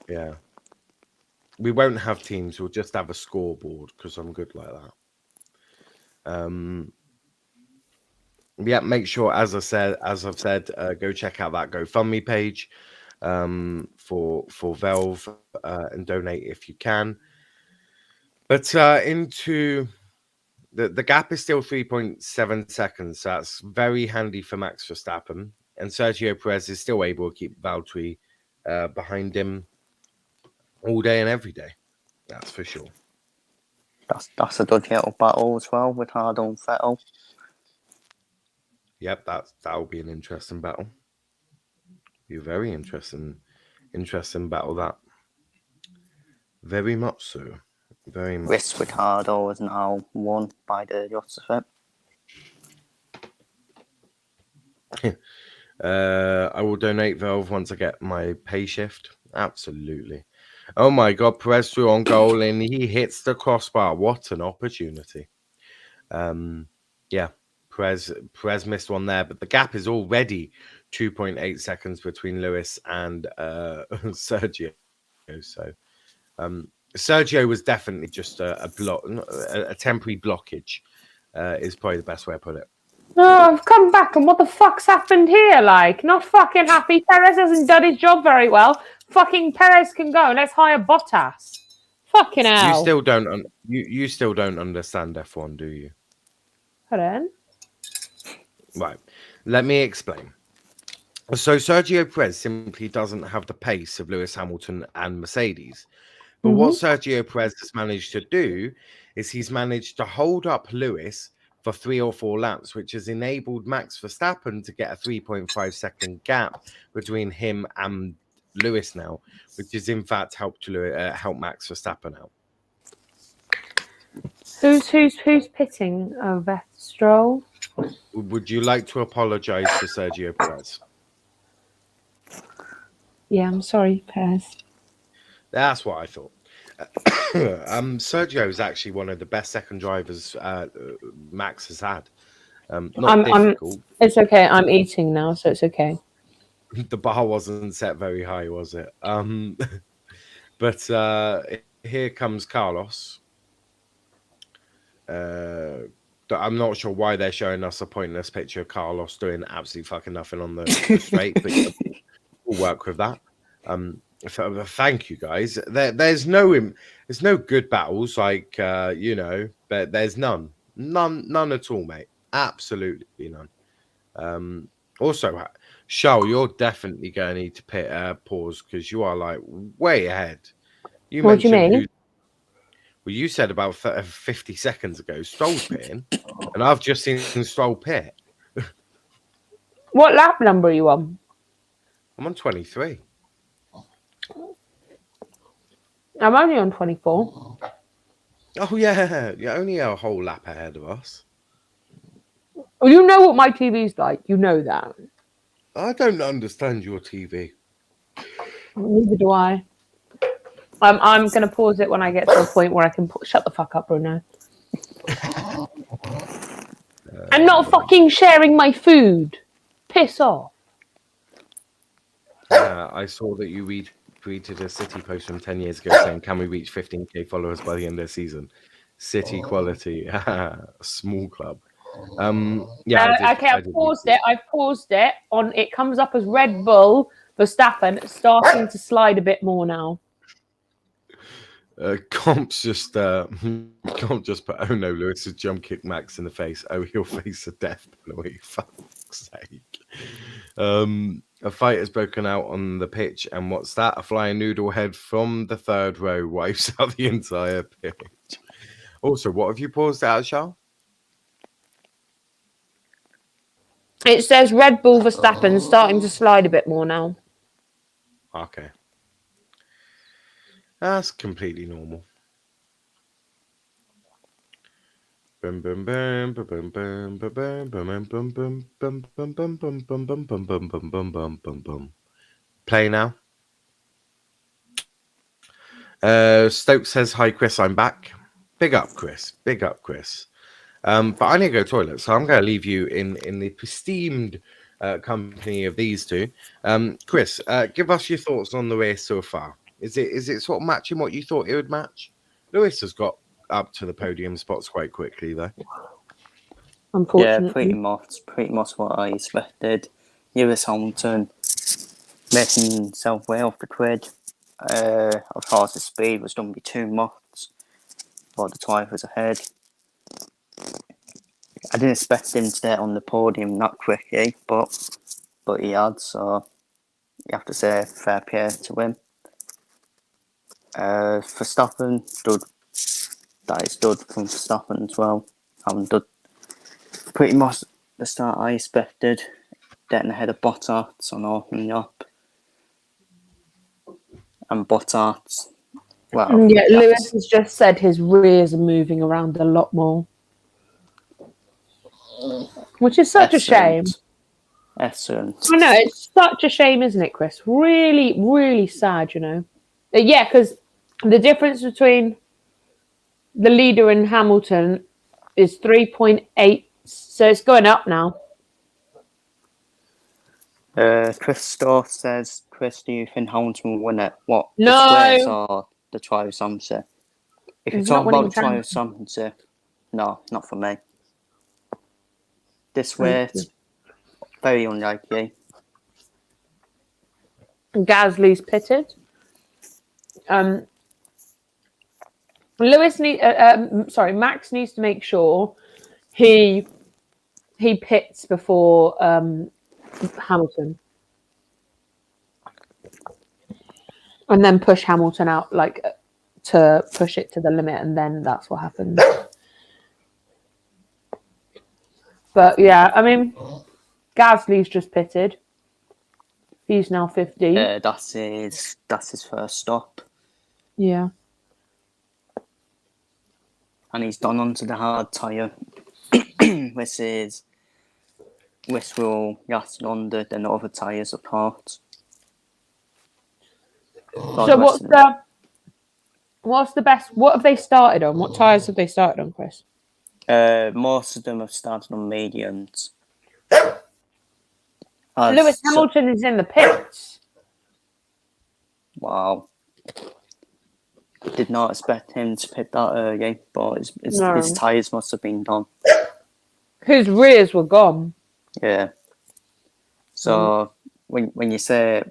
Yeah, we won't have teams. We'll just have a scoreboard because I'm good like that. Yeah, make sure, as I've said, go check out that GoFundMe page for Valve and donate if you can. But into the gap is still 3.7 seconds. So that's very handy for Max Verstappen, and Sergio Perez is still able to keep Valtteri behind him all day and every day. That's for sure. That's a good little battle as well with Hardo and Vettel. Yep, that'll be an interesting battle. Be a very interesting battle, that. Very much so. Very much. Risk with Hardo is now won by the Joseph. I will donate Valve once I get my pay shift. Absolutely. Oh my God, Perez threw on goal and he hits the crossbar. What an opportunity. Yeah, Perez missed one there, but the gap is already 2.8 seconds between Lewis and Sergio. So Sergio was definitely just a temporary blockage. Is probably the best way to put it. Oh, I've come back, and what the fuck's happened here? Like, not fucking happy. Perez hasn't done his job very well. Fucking Perez can go. Let's hire Bottas. Fucking hell. You still don't understand F1, do you? Pardon? Right. Let me explain. So Sergio Perez simply doesn't have the pace of Lewis Hamilton and Mercedes. But what Sergio Perez has managed to do is he's managed to hold up Lewis for 3 or 4 laps, which has enabled Max Verstappen to get a 3.5 second gap between him and Lewis now, which has in fact helped Max Verstappen out. Who's pitting? Vettel, Stroll. Would you like to apologise to Sergio Perez? Yeah, I'm sorry, Perez. That's what I thought. Sergio is actually one of the best second drivers Max has had. Difficult. It's okay. I'm eating now, so it's okay. The bar wasn't set very high, was it? But here comes Carlos. I'm not sure why they're showing us a pointless picture of Carlos doing absolutely fucking nothing on the straight, but we'll work with that. Thank you, guys. There's no good battles, like but there's none at all, mate. Absolutely none. Also, Charl, you're definitely going to need to pause because you are like way ahead. What do you mean? Well, you said about 50 seconds ago, Stroll's pitting, and I've just seen Stroll pit. What lap number are you on? I'm on 23. I'm only on 24. Oh, yeah. You're only a whole lap ahead of us. Well, you know what my TV's like. You know that. I don't understand your TV. Neither do I. I'm going to pause it when I get to a point where I can shut the fuck up, Bruno. I'm not fucking sharing my food. Piss off. I saw that you retweeted a City post from 10 years ago saying, can we reach 15k followers by the end of the season? City quality. Small club. Yeah. Okay, I've paused it. I've paused it. It comes up as Red Bull Verstappen starting to slide a bit more now. Comps just put, oh no, Lewis has jump kicked Max in the face. Oh, he'll face a death penalty. Fuck's sake. A fight has broken out on the pitch, and what's that? A flying noodle head from the third row wipes out the entire pitch. Also, what have you paused out, Charles? It says Red Bull Verstappen starting to slide a bit more now. Okay. That's completely normal. Play now. Stokes says, hi, Chris, I'm back. Big up, Chris. Big up, Chris. But I need to go to the toilet, so I'm going to leave you in the esteemed company of these two. Chris, give us your thoughts on the race so far. Is it sort of matching what you thought it would match? Lewis has got up to the podium spots quite quickly, though. Unfortunately. Yeah, pretty much what I expected. Lewis Hamilton making himself way off the grid. As far as the speed was going to be too much while the tyre was ahead. I didn't expect him to get on the podium that quickly, but he had, so you have to say fair play to him. Verstappen that is good from Verstappen as well. Having done pretty much the start I expected, getting ahead of Bottas on opening up. And Bottas, well... Yeah, Lewis has just said his rears are moving around a lot more. Which is such a shame. Excellent. I know, it's such a shame, isn't it, Chris? Really, really sad, you know. Yeah, because the difference between the leader and Hamilton is 3.8, so it's going up now. Chris Storr says, Chris, do you think Hamilton will win it? What? No. The squares or the try with something? If you talk about the try with something, no, not for me. This way, it's very unlikely. Gasly's pitted. Max needs to make sure he pits before Hamilton, and then push Hamilton out, like to push it to the limit, and then that's what happens. But yeah, I mean, Gasly's just pitted. He's now 50. That's his first stop. Yeah. And he's done onto the hard tyre, which will last longer than other tyres apart. So what's the best? What have they started on? What tyres have they started on, Chris? Most of them have started on mediums. Lewis Hamilton is in the pits. Wow. Did not expect him to pit that early, but his tyres must have been done. His rears were gone. Yeah. So when he says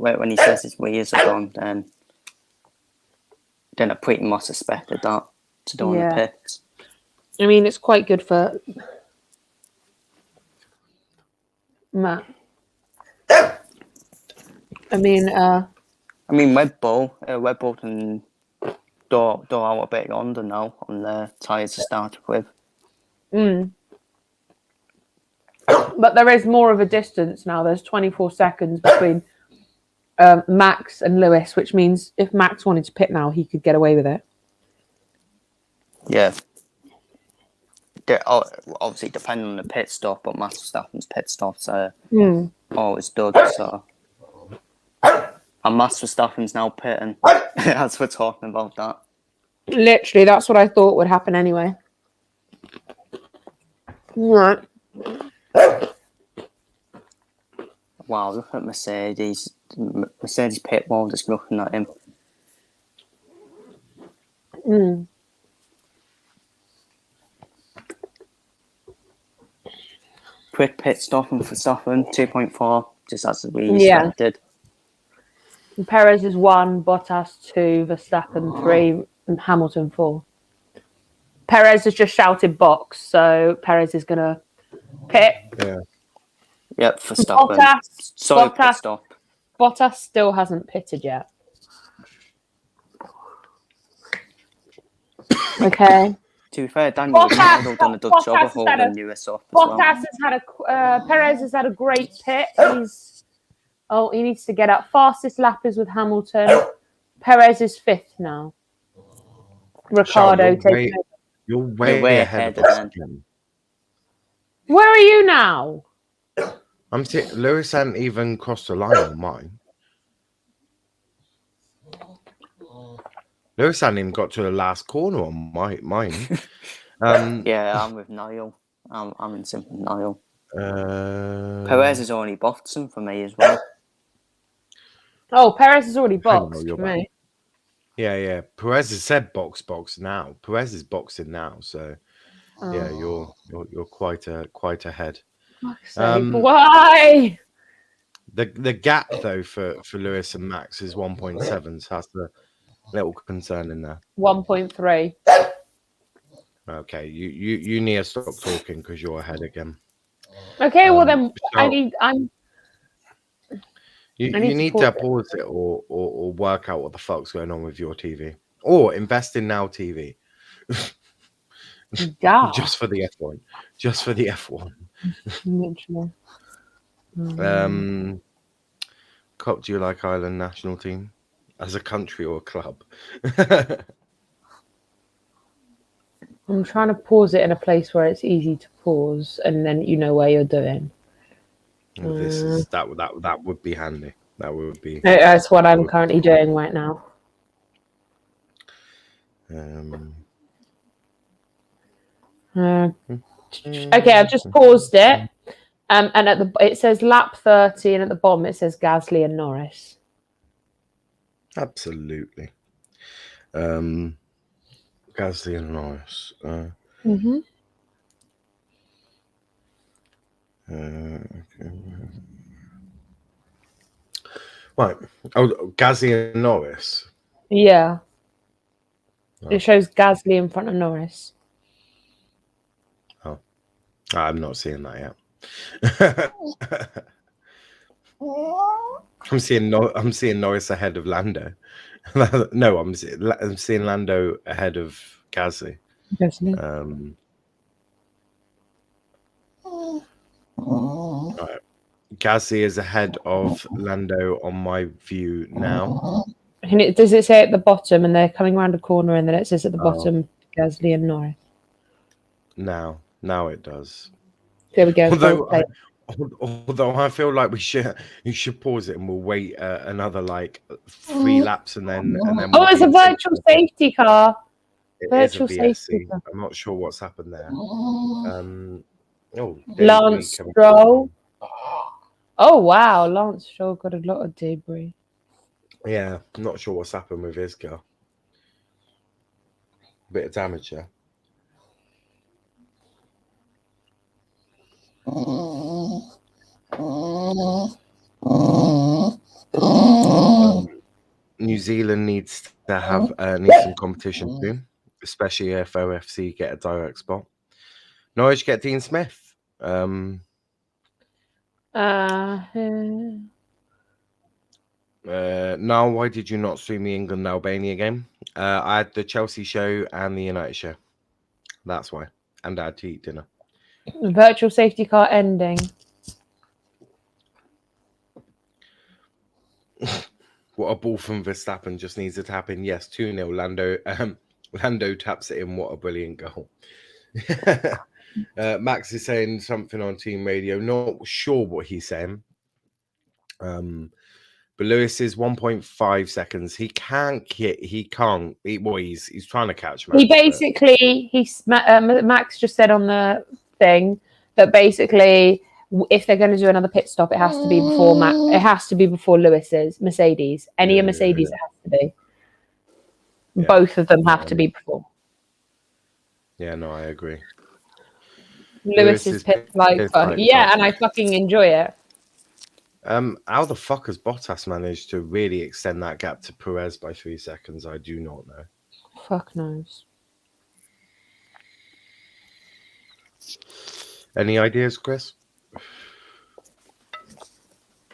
his rears are gone, then I pretty much expected that to do on the pits. I mean, it's quite good for Matt. I mean, Red Bull can do out a bit under now on the tyres to start with. But there is more of a distance now. There's 24 seconds between Max and Lewis, which means if Max wanted to pit now, he could get away with it. Yeah. Obviously, depending on the pit stop, but Max Verstappen's pit stops are always dug. So, and Max Verstappen's now pitting as we're talking about that. Literally, that's what I thought would happen anyway. Right. Wow, look at Mercedes. Mercedes pit wall just looking at him. Quick pit stop and Verstappen, 2.4, just as we expected. And Perez is 1, Bottas 2, Verstappen 3, and Hamilton 4. Perez has just shouted box, so Perez is going to pit. Yeah. Yep, Verstappen. Pit stop. Bottas still hasn't pitted yet. Okay. To be fair, Daniel Ricciardo done a good job of holding Lewis up as well. Bottas has had Perez has had a great pit. He needs to get up. Fastest lap is with Hamilton. Perez is 5th now. Ricciardo taking over. You're way ahead of us. Where are you now? Lewis hadn't even crossed the line on mine. Lewis hadn't even got to the last corner on mine. Yeah, I'm with Niall. I'm in sync with Niall. Perez is only boxing for me as well. Oh, Perez is already boxed for me. Yeah. Perez has said box now. Perez is boxing now, so yeah, you're quite ahead. Why? The gap though for Lewis and Max is 1.7, so that's the little concern in there. 1.3. Okay, you need to stop talking because you're ahead again. Okay, well then You need to pause it or work out what the fuck's going on with your TV, or invest in Now TV. Yeah. Just for the F1. Literally. Cop, do you like Ireland national team as a country or a club? I'm trying to pause it in a place where it's easy to pause, and then you know where you're doing. That would be handy. That would be. That's what I'm currently doing right now. Okay, I've just paused it. And it says lap 30, and at the bottom it says Gasly and Norris. Absolutely. Gasly and Norris. Okay. Right. Oh, Gasly and Norris. Yeah. Oh. It shows Gasly in front of Norris. Oh, I'm not seeing that yet. I'm seeing Norris ahead of Lando. No, I'm seeing Lando ahead of Gasly. Right. Gasly is ahead of Lando on my view now. And does it say at the bottom, and they're coming around a corner, and then it says at the bottom Gasly and Norris? Now it does. There we go. Although I feel like you should pause it and we'll wait another like 3 laps and then. Oh, it's a virtual safety car. Virtual safety car. I'm not sure what's happened there. Lance Stroll. Oh wow, Lance Stroll got a lot of debris. Yeah, I'm not sure what's happened with his car. Bit of damage there. New Zealand needs to have some competition too, especially if OFC get a direct spot. Norwich get Dean Smith. Now, why did you not stream the England Albania game? I had the Chelsea show and the United show. That's why. And I had to eat dinner. Virtual safety car ending. What a ball from Verstappen, just needs to tap in. Yes, 2-0. Lando taps it in. What a brilliant goal. Max is saying something on team radio. Not sure what he's saying. But Lewis is 1.5 seconds. He's trying to catch Max. He basically, Max just said on the thing that basically, if they're going to do another pit stop, it has to be before It has to be before Lewis's Mercedes. Any Mercedes, it has to be. Yeah. Both of them have to be before. Yeah, no, I agree. Lewis's pit and I fucking enjoy it. How the fuck has Bottas managed to really extend that gap to Perez by 3 seconds? I do not know. Fuck knows. Any ideas, Chris?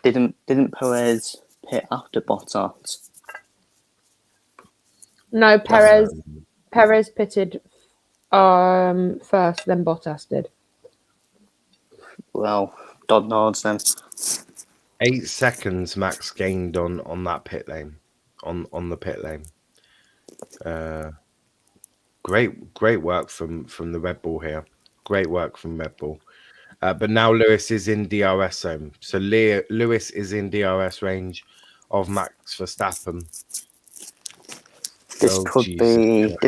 Didn't Perez pit after Bottas? No, Perez pitted first, then Bottas did. Well, God knows then. 8 seconds Max gained on that pit lane, on the pit lane. Great work from the Red Bull here. Great work from Red Bull. But now Lewis is in DRS zone. So Lewis is in DRS range of Max Verstappen. This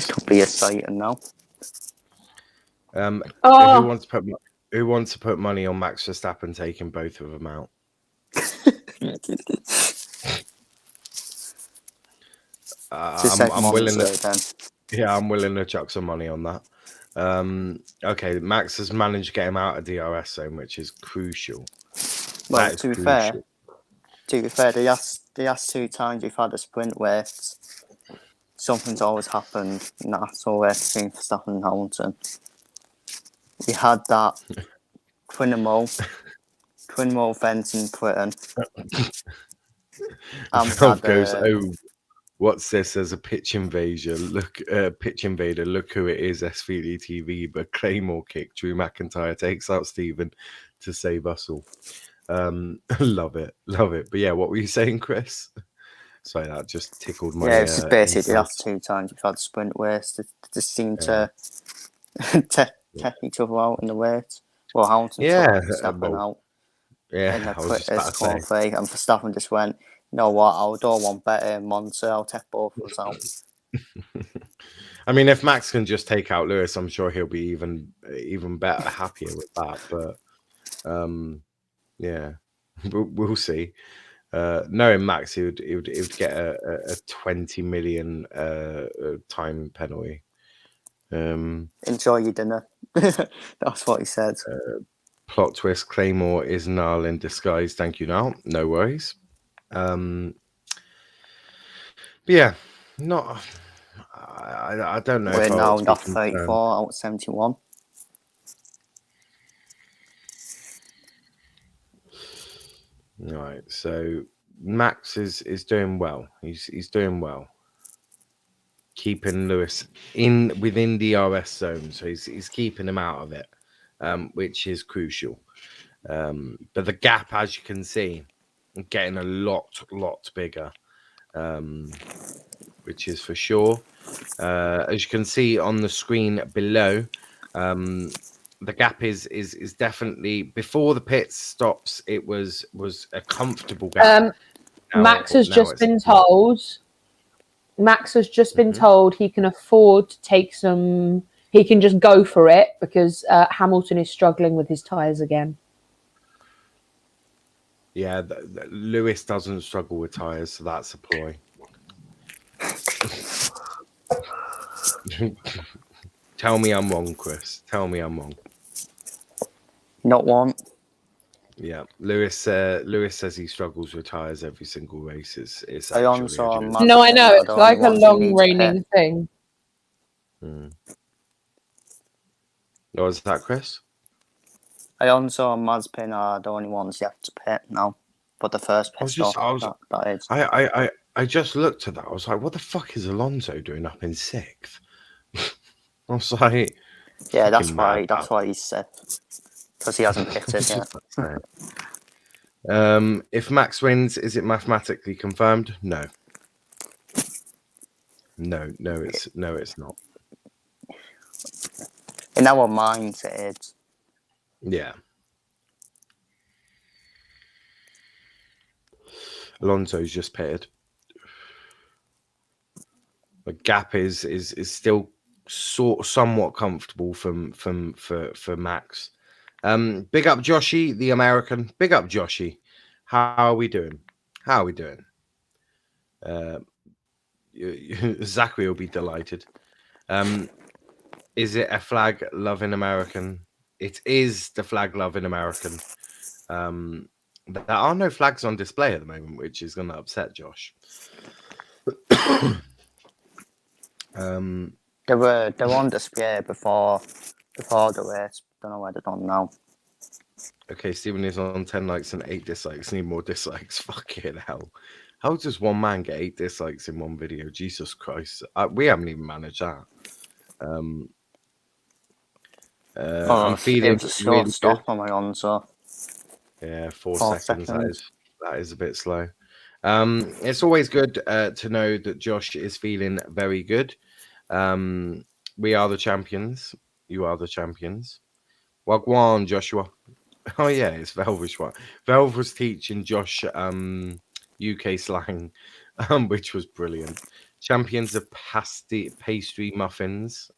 could be exciting now. Who wants to put money on Max Verstappen taking both of them out? I'm willing to. Yeah, I'm willing to chuck some money on that. Okay, Max has managed to get him out of DRS zone, which is crucial. Well, to be fair, they asked 2 times we've had a sprint where something's always happened, and that's always between Verstappen and Hamilton. We had that Twinamo fence in Britain. Goes, what's this as a pitch invader? Look who it is, SVD TV. But Claymore kick, Drew McIntyre takes out Stephen to save us all. Love it. But yeah, what were you saying, Chris? Sorry, that just tickled my. Yeah, it's just basically the last 2 times we've had sprint race. They just seem to take each other out in the race. Well, Hamilton took Verstappen out. Yeah, in the qualifier, and Verstappen just went, you know what, I'll do one better in Monza, I'll take both of us out. I mean, if Max can just take out Lewis, I'm sure he'll be even better, happier with that. But yeah, we'll see. Knowing Max, he would get a 20 million time penalty. Enjoy your dinner. That's what he said. Plot twist: Claymore is Niall in disguise. Thank you, Niall. No worries. But yeah, not. I don't know. We're now at 34 out of 71. Right, so Max is doing well. He's doing well, keeping Lewis within DRS zone. So he's keeping him out of it, which is crucial. But the gap, as you can see, getting a lot bigger, which is for sure. As you can see on the screen below, the gap is definitely, before the pit stops, it was a comfortable gap. Max has just been told he can afford to take some. He can just go for it because Hamilton is struggling with his tyres again. Yeah, Lewis doesn't struggle with tyres, so that's a ploy. Tell me I'm wrong, Chris. Tell me I'm wrong. Not one. Yeah, Lewis says he struggles with tyres every single race. It's no, I know. It's like a long raining thing. What was that, Chris? I also on Mazepin are the only ones you have to pit now. But the first pit stop, that is. I just looked at that. I was like, what the fuck is Alonso doing up in 6th? I was like, yeah, that's why he's set. Because he hasn't pitted yet. If Max wins, is it mathematically confirmed? No. No, it's not. In our minds, it is. Yeah. Alonso's just pitted. The gap is still somewhat comfortable for Max. Big up Joshy, the American. Big up Joshy. How are we doing? Zachary will be delighted. Is it a flag loving American? It is the flag loving American. There are no flags on display at the moment, which is going to upset Josh. They were on display before the race. Don't know where they're done now. Okay, Stephen is on 10 likes and 8 dislikes. Need more dislikes. Fucking hell. How does one man get 8 dislikes in one video? Jesus Christ. We haven't even managed that. I'm feeling it was a short really stop good. on my own, so Yeah, 4 seconds. That is a bit slow. It's always good to know that Josh is feeling very good. We are the champions. You are the champions. Wagwan, Joshua. Oh yeah, it's Velvishwa. Velv was teaching Josh UK slang, which was brilliant. Champions of pastry muffins.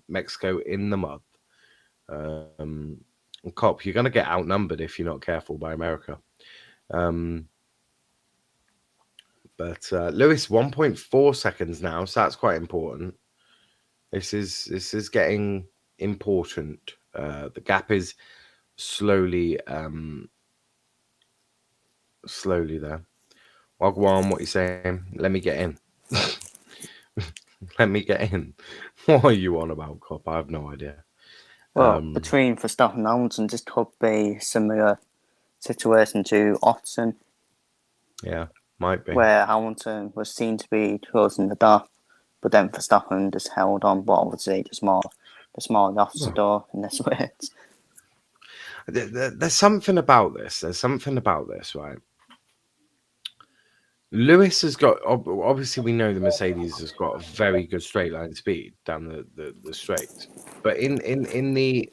Mexico in the mud. Cop, you're gonna get outnumbered if you're not careful by America. But Lewis 1.4 seconds now, so that's quite important. This is getting important. The gap is slowly there. Wagwan, what are you saying? Let me get in. Let me get in. What are you on about, Cop? I have no idea. Well, between Verstappen and Hamilton, this could be similar situation to Austin. Yeah, might be. Where Hamilton was seen to be closing the gap, but then Verstappen just held on. But obviously, there's more left to do in this race. There's something about this. Right? Lewis has got, obviously we know the Mercedes has got a very good straight line speed down the straight, but in the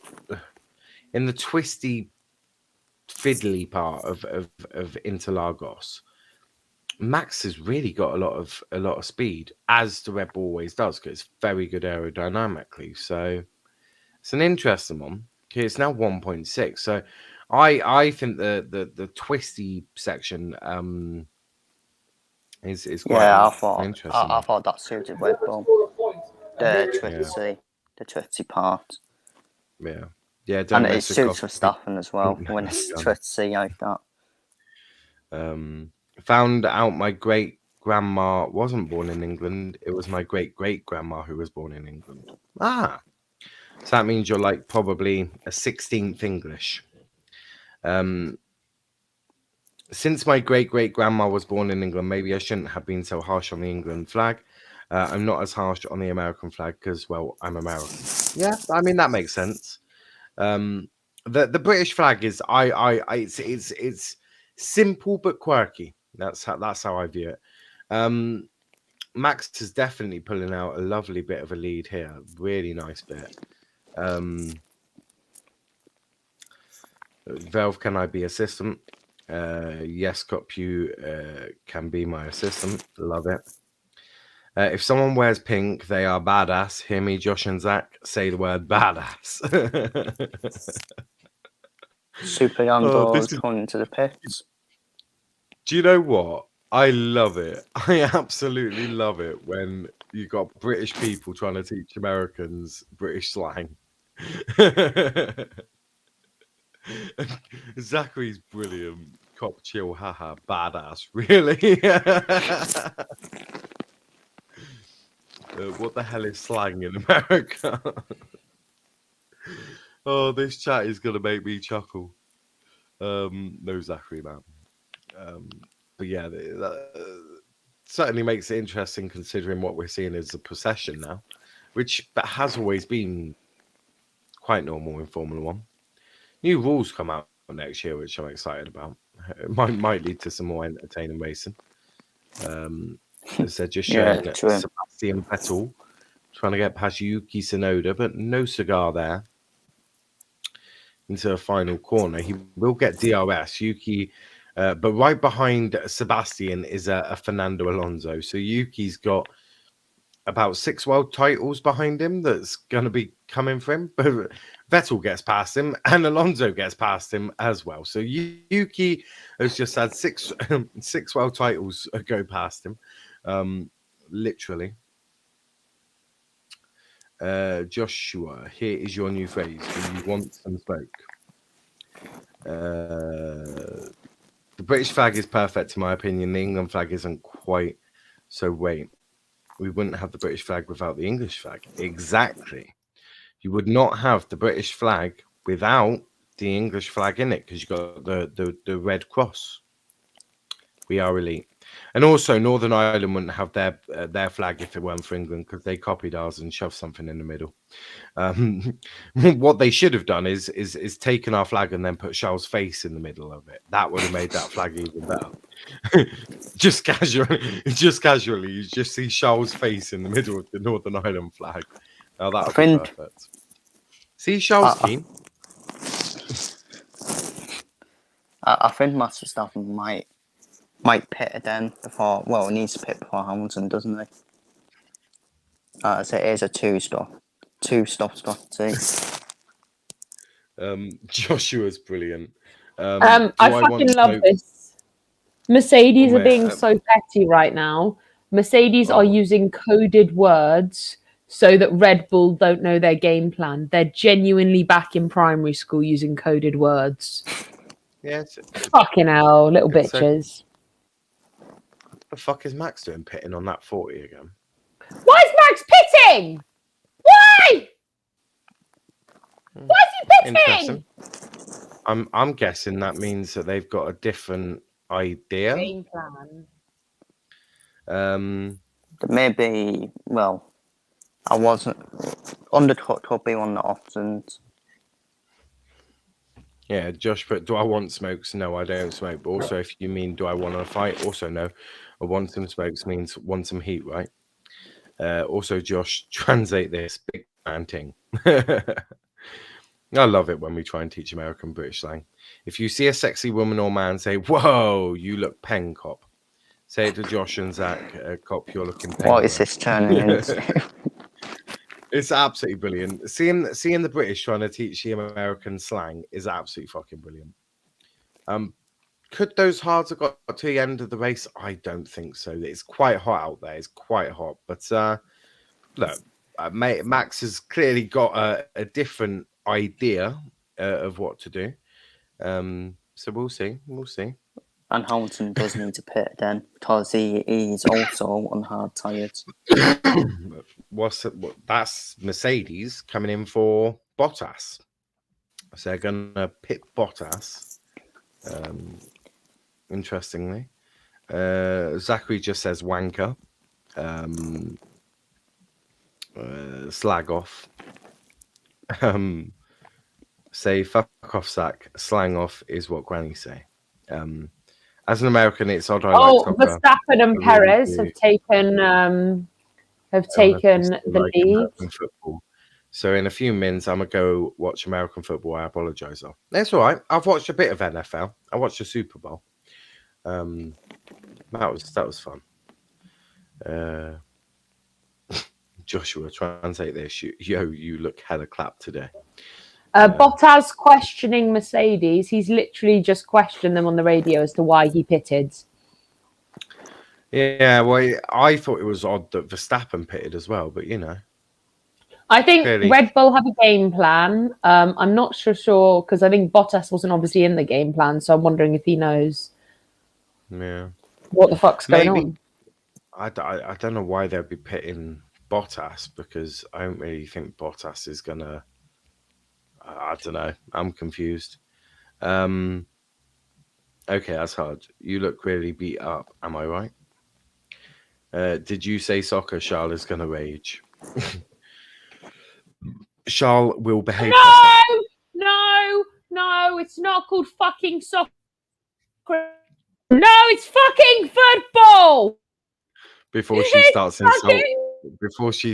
twisty fiddly part of Interlagos, Max has really got a lot of speed, as the Red Bull always does, because it's very good aerodynamically. So it's an interesting one. Okay, it's now 1.6. So I think the twisty section is quite interesting. I thought that suited Red Bull. The twitsy part. Yeah. And it suits Verstappen as well when it's twitsy like that. Found out my great grandma wasn't born in England. It was my great great grandma who was born in England. So that means you're like probably a 16th English. Since my great great grandma was born in England, maybe I shouldn't have been so harsh on the England flag. I'm not as harsh on the American flag because, well, I'm American. Yeah, I mean that makes sense. The British flag is it's simple but quirky. That's how I view it. Max is definitely pulling out a lovely bit of a lead here. Really nice bit. Valve, can I be assistant? Yes, Cop, you can be my assistant. Love it. If someone wears pink, they are badass. Hear me, Josh and Zach, say the word badass. Super Yandor going into the pits. Do you know what? I love it. I absolutely love it when you got British people trying to teach Americans British slang. Zachary's brilliant. Cop, chill, haha, badass. Really? What the hell is slang in America? Oh, this chat is going to make me chuckle. No, Zachary, man. But yeah, that certainly makes it interesting considering what we're seeing as a procession now, which has always been quite normal in Formula One. New rules come out next year, which I'm excited about. It might lead to some more entertaining racing. As they're just Yeah, showing true. Sebastian Vettel trying to get past Yuki Tsunoda, but no cigar there. Into the final corner, he will get DRS. Yuki, but right behind Sebastian is a Fernando Alonso. So Yuki's got about 6 world titles behind him that's going to be coming for him. But Vettel gets past him and Alonso gets past him as well. So Yuki has just had 6 world titles go past him, literally. Joshua, here is your new phrase. Do you want some smoke? The British flag is perfect in my opinion. The England flag isn't quite. So wait, we wouldn't have the British flag without the English flag. Exactly. You would not have the British flag without the English flag in it because you've got the red cross. We are elite. And also Northern Ireland wouldn't have their flag if it weren't for England because they copied ours and shoved something in the middle. What they should have done is taken our flag and then put Charles' face in the middle of it. That would have made that flag even better. just casually, you just see Charles' face in the middle of the Northern Ireland flag. Now that would be perfect. See Charles Keane. I think Max Verstappen might pit again before. Well, he needs to pit before Hamilton, doesn't he? So it is a two-stop strategy. Joshua's brilliant. I fucking love this. Mercedes are being so petty right now. Mercedes are using coded words so that Red Bull don't know their game plan. They're genuinely back in primary school using coded words. Yeah, fucking hell, little bitches. What the fuck is Max doing pitting on that 40 again? Why is Max pitting? Why? Why is he pitting? Interesting. I'm guessing that means that they've got a different idea. Game plan. Maybe. Well, I wasn't undercut could be one of the options. Yeah, Josh put, do I want smokes? No, I don't smoke. But also, if you mean, do I want to fight? Also, no. I want some smokes means want some heat, right? Also, Josh, translate this big man thing. I love it when we try and teach American British slang. If you see a sexy woman or man, say, whoa, you look pen cop. Say it to Josh and Zach, cop, you're looking pen. What is this turning into? It's absolutely brilliant. Seeing the British trying to teach the American slang is absolutely fucking brilliant. Could those hards have got to the end of the race? I don't think so. It's quite hot out there. It's quite hot. But look, Max has clearly got a different idea of what to do. So we'll see. We'll see. And Hamilton does need to pit then because he's also on hard tyres. That's Mercedes coming in for Bottas. So they're going to pit Bottas. Interestingly, Zachary just says wanker. Slag off. Say fuck off, Zach. Slang off is what Granny say. As an American, it's odd. Verstappen and Perez have taken the lead. Football. So in a few minutes, I'm gonna go watch American football. I apologize. That's all right. I've watched a bit of NFL. I watched the Super Bowl. That was fun. Joshua, translate this. You look hella clapped today. Bottas questioning Mercedes. He's literally just questioned them on the radio as to why he pitted. Yeah, well, I thought it was odd that Verstappen pitted as well, but you know. I think Red Bull have a game plan. I'm not sure because I think Bottas wasn't obviously in the game plan, so I'm wondering if he knows. Yeah. What the fuck's going on? I don't know why they'd be pitting Bottas because I don't really think Bottas is gonna. I don't know. I'm confused. Okay, that's hard. You look really beat up. Am I right? Did you say soccer? Charles is gonna rage. Charles will behave. No, it's not called fucking soccer. No, it's fucking football. Before she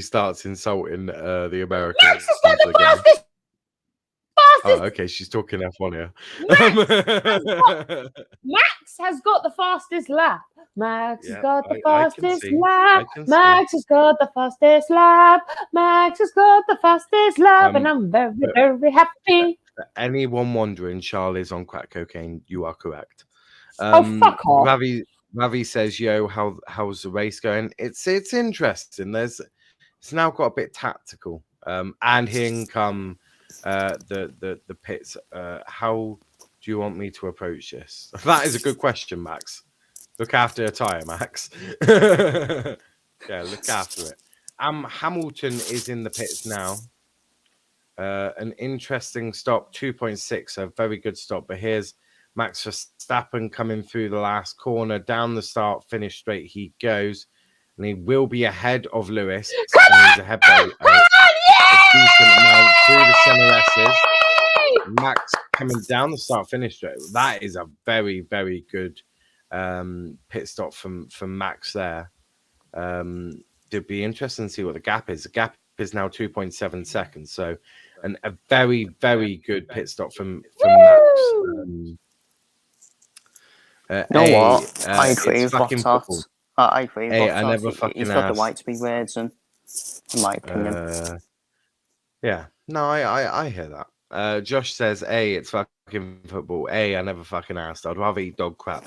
starts insulting the Americans. Max has got the again. fastest. Oh, okay. She's talking F1 here. Max has got the fastest lap. Max has got the I can fastest see. lap. I can see. Max has got the fastest lap. Max has got the fastest lap, and I'm very, very happy. For anyone wondering, Charlie is on crack cocaine. You are correct. Fuck off. Ravi says, "Yo, how's the race going? It's interesting. It's now got a bit tactical. And here come the pits. How do you want me to approach this? That is a good question, Max. Look after your tire, Max. Yeah, look after it. Hamilton is in the pits now. An interesting stop, 2.6, a very good stop. But here's Max Verstappen coming through the last corner, down the start, finish straight he goes, and he will be ahead of Lewis. And he's ahead by a decent amount through the center S's. Max coming down the start, finish straight. That is a very, very good pit stop from Max there. It'd be interesting to see what the gap is. The gap is now 2.7 seconds, so a very, very good pit stop from Max. You know what? I agree with Bottas. I agree with Bottas. I never fucking He's got the right to be raging, in my opinion. Yeah, no, I hear that. Josh says, it's fucking football. I never fucking asked. I'd rather eat dog crap.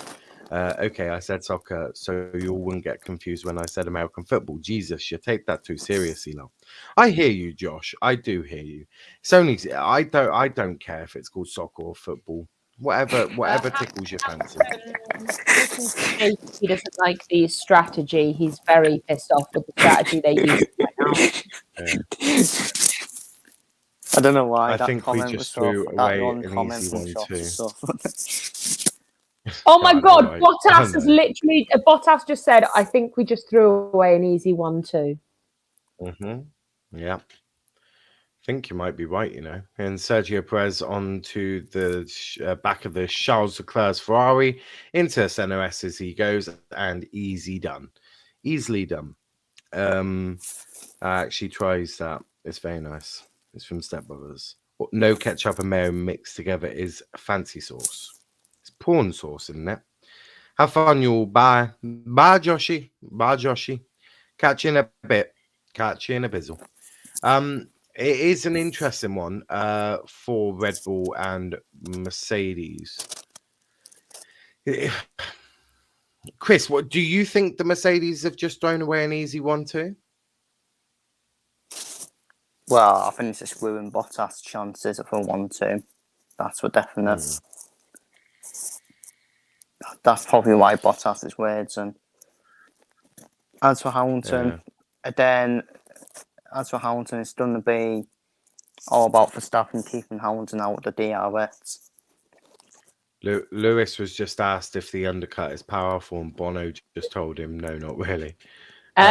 Okay, I said soccer, so you all wouldn't get confused when I said American football. Jesus, you take that too seriously, now. I hear you, Josh. I do hear you. It's only I don't care if it's called soccer or football. Whatever tickles your fancy. He doesn't like the strategy. He's very pissed off with the strategy they use right now. I don't know why. I think we just threw away an easy one too. Oh my god, right. Bottas has literally. Bottas just said, "I think we just threw away an easy one too." Yeah. I think you might be right, you know. And Sergio Perez onto the back of the Charles Leclerc's Ferrari into center S as he goes, and easily done. Actually tries that. It's very nice. It's from Step Brothers. No ketchup and mayo mixed together is fancy sauce. It's prawn sauce, isn't it? Have fun, you all. Bye, Joshy. Bye, Joshy. Catch you in a bit. Catch you in a bizzle. It is an interesting one for Red Bull and Mercedes. Chris, what do you think the Mercedes have just thrown away an easy one too? Well, I think it's just screwing Bottas' chances if I want to. That's for definite. That's probably why Bottas is weird. And as for Hamilton, it's going to be all about Verstappen keeping Hamilton out of the DRS. Lewis was just asked if the undercut is powerful, and Bono just told him, no, not really.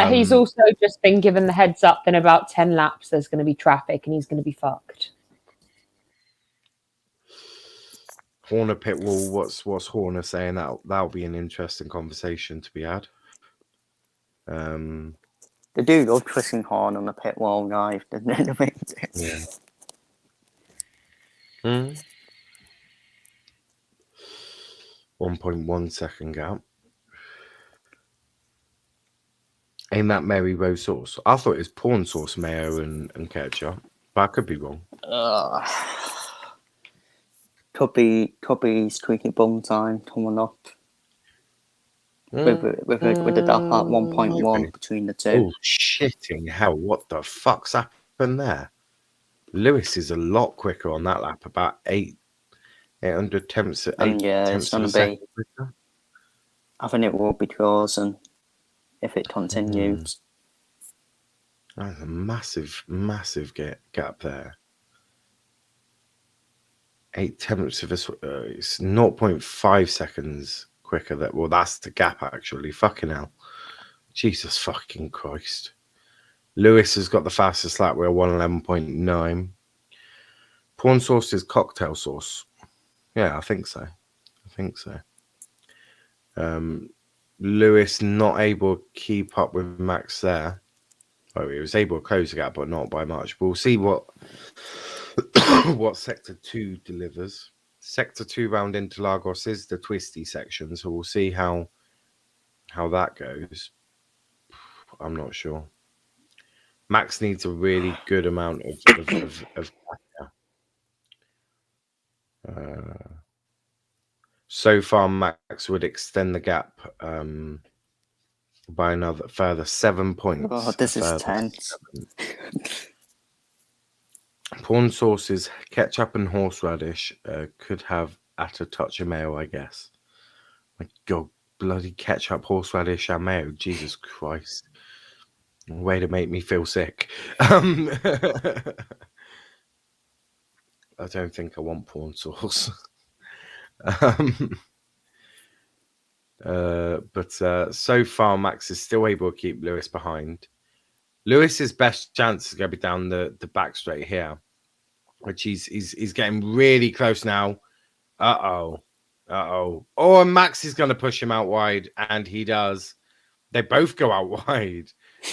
He's also just been given the heads up in about 10 laps there's going to be traffic and he's going to be fucked. Horner pit wall, what's Horner saying? That'll be an interesting conversation to be had. The dude loved twisting Horn on the pit wall live, didn't it? Yeah. 1.1 second gap. Ain't that Mary Rose sauce? I thought it was prawn sauce, mayo, and ketchup, but I could be wrong. Could be squeaky bum time coming up. With the gap at 1.1 between the two. Oh, shitting hell. What the fuck's happened there? Lewis is a lot quicker on that lap, about 800 tenths. It's going to be. Quicker. I think it will be closing if it continues. That's a massive, massive gap there. 8 tenths of a... it's 0.5 seconds quicker. That's the gap, actually. Fucking hell. Jesus fucking Christ. Lewis has got the fastest lap. We're 1:11.9. Prawn sauce is cocktail sauce. Yeah, I think so. Lewis not able to keep up with Max there. Oh, he was able to close the gap, but not by much. We'll see what what Sector 2 delivers. Sector 2 round Interlagos is the twisty section, so we'll see how that goes. I'm not sure. Max needs a really good amount of so far, Max would extend the gap by another further 7 points. Oh, this is tense. Prawn sauces, ketchup and horseradish could have at a touch of mayo, I guess. My God, bloody ketchup, horseradish and mayo. Jesus Christ. Way to make me feel sick. I don't think I want prawn sauce. But so far, Max is still able to keep Lewis behind. Lewis's best chance is going to be down the back straight here, which he's getting really close now. Oh, and Max is going to push him out wide, and he does. They both go out wide.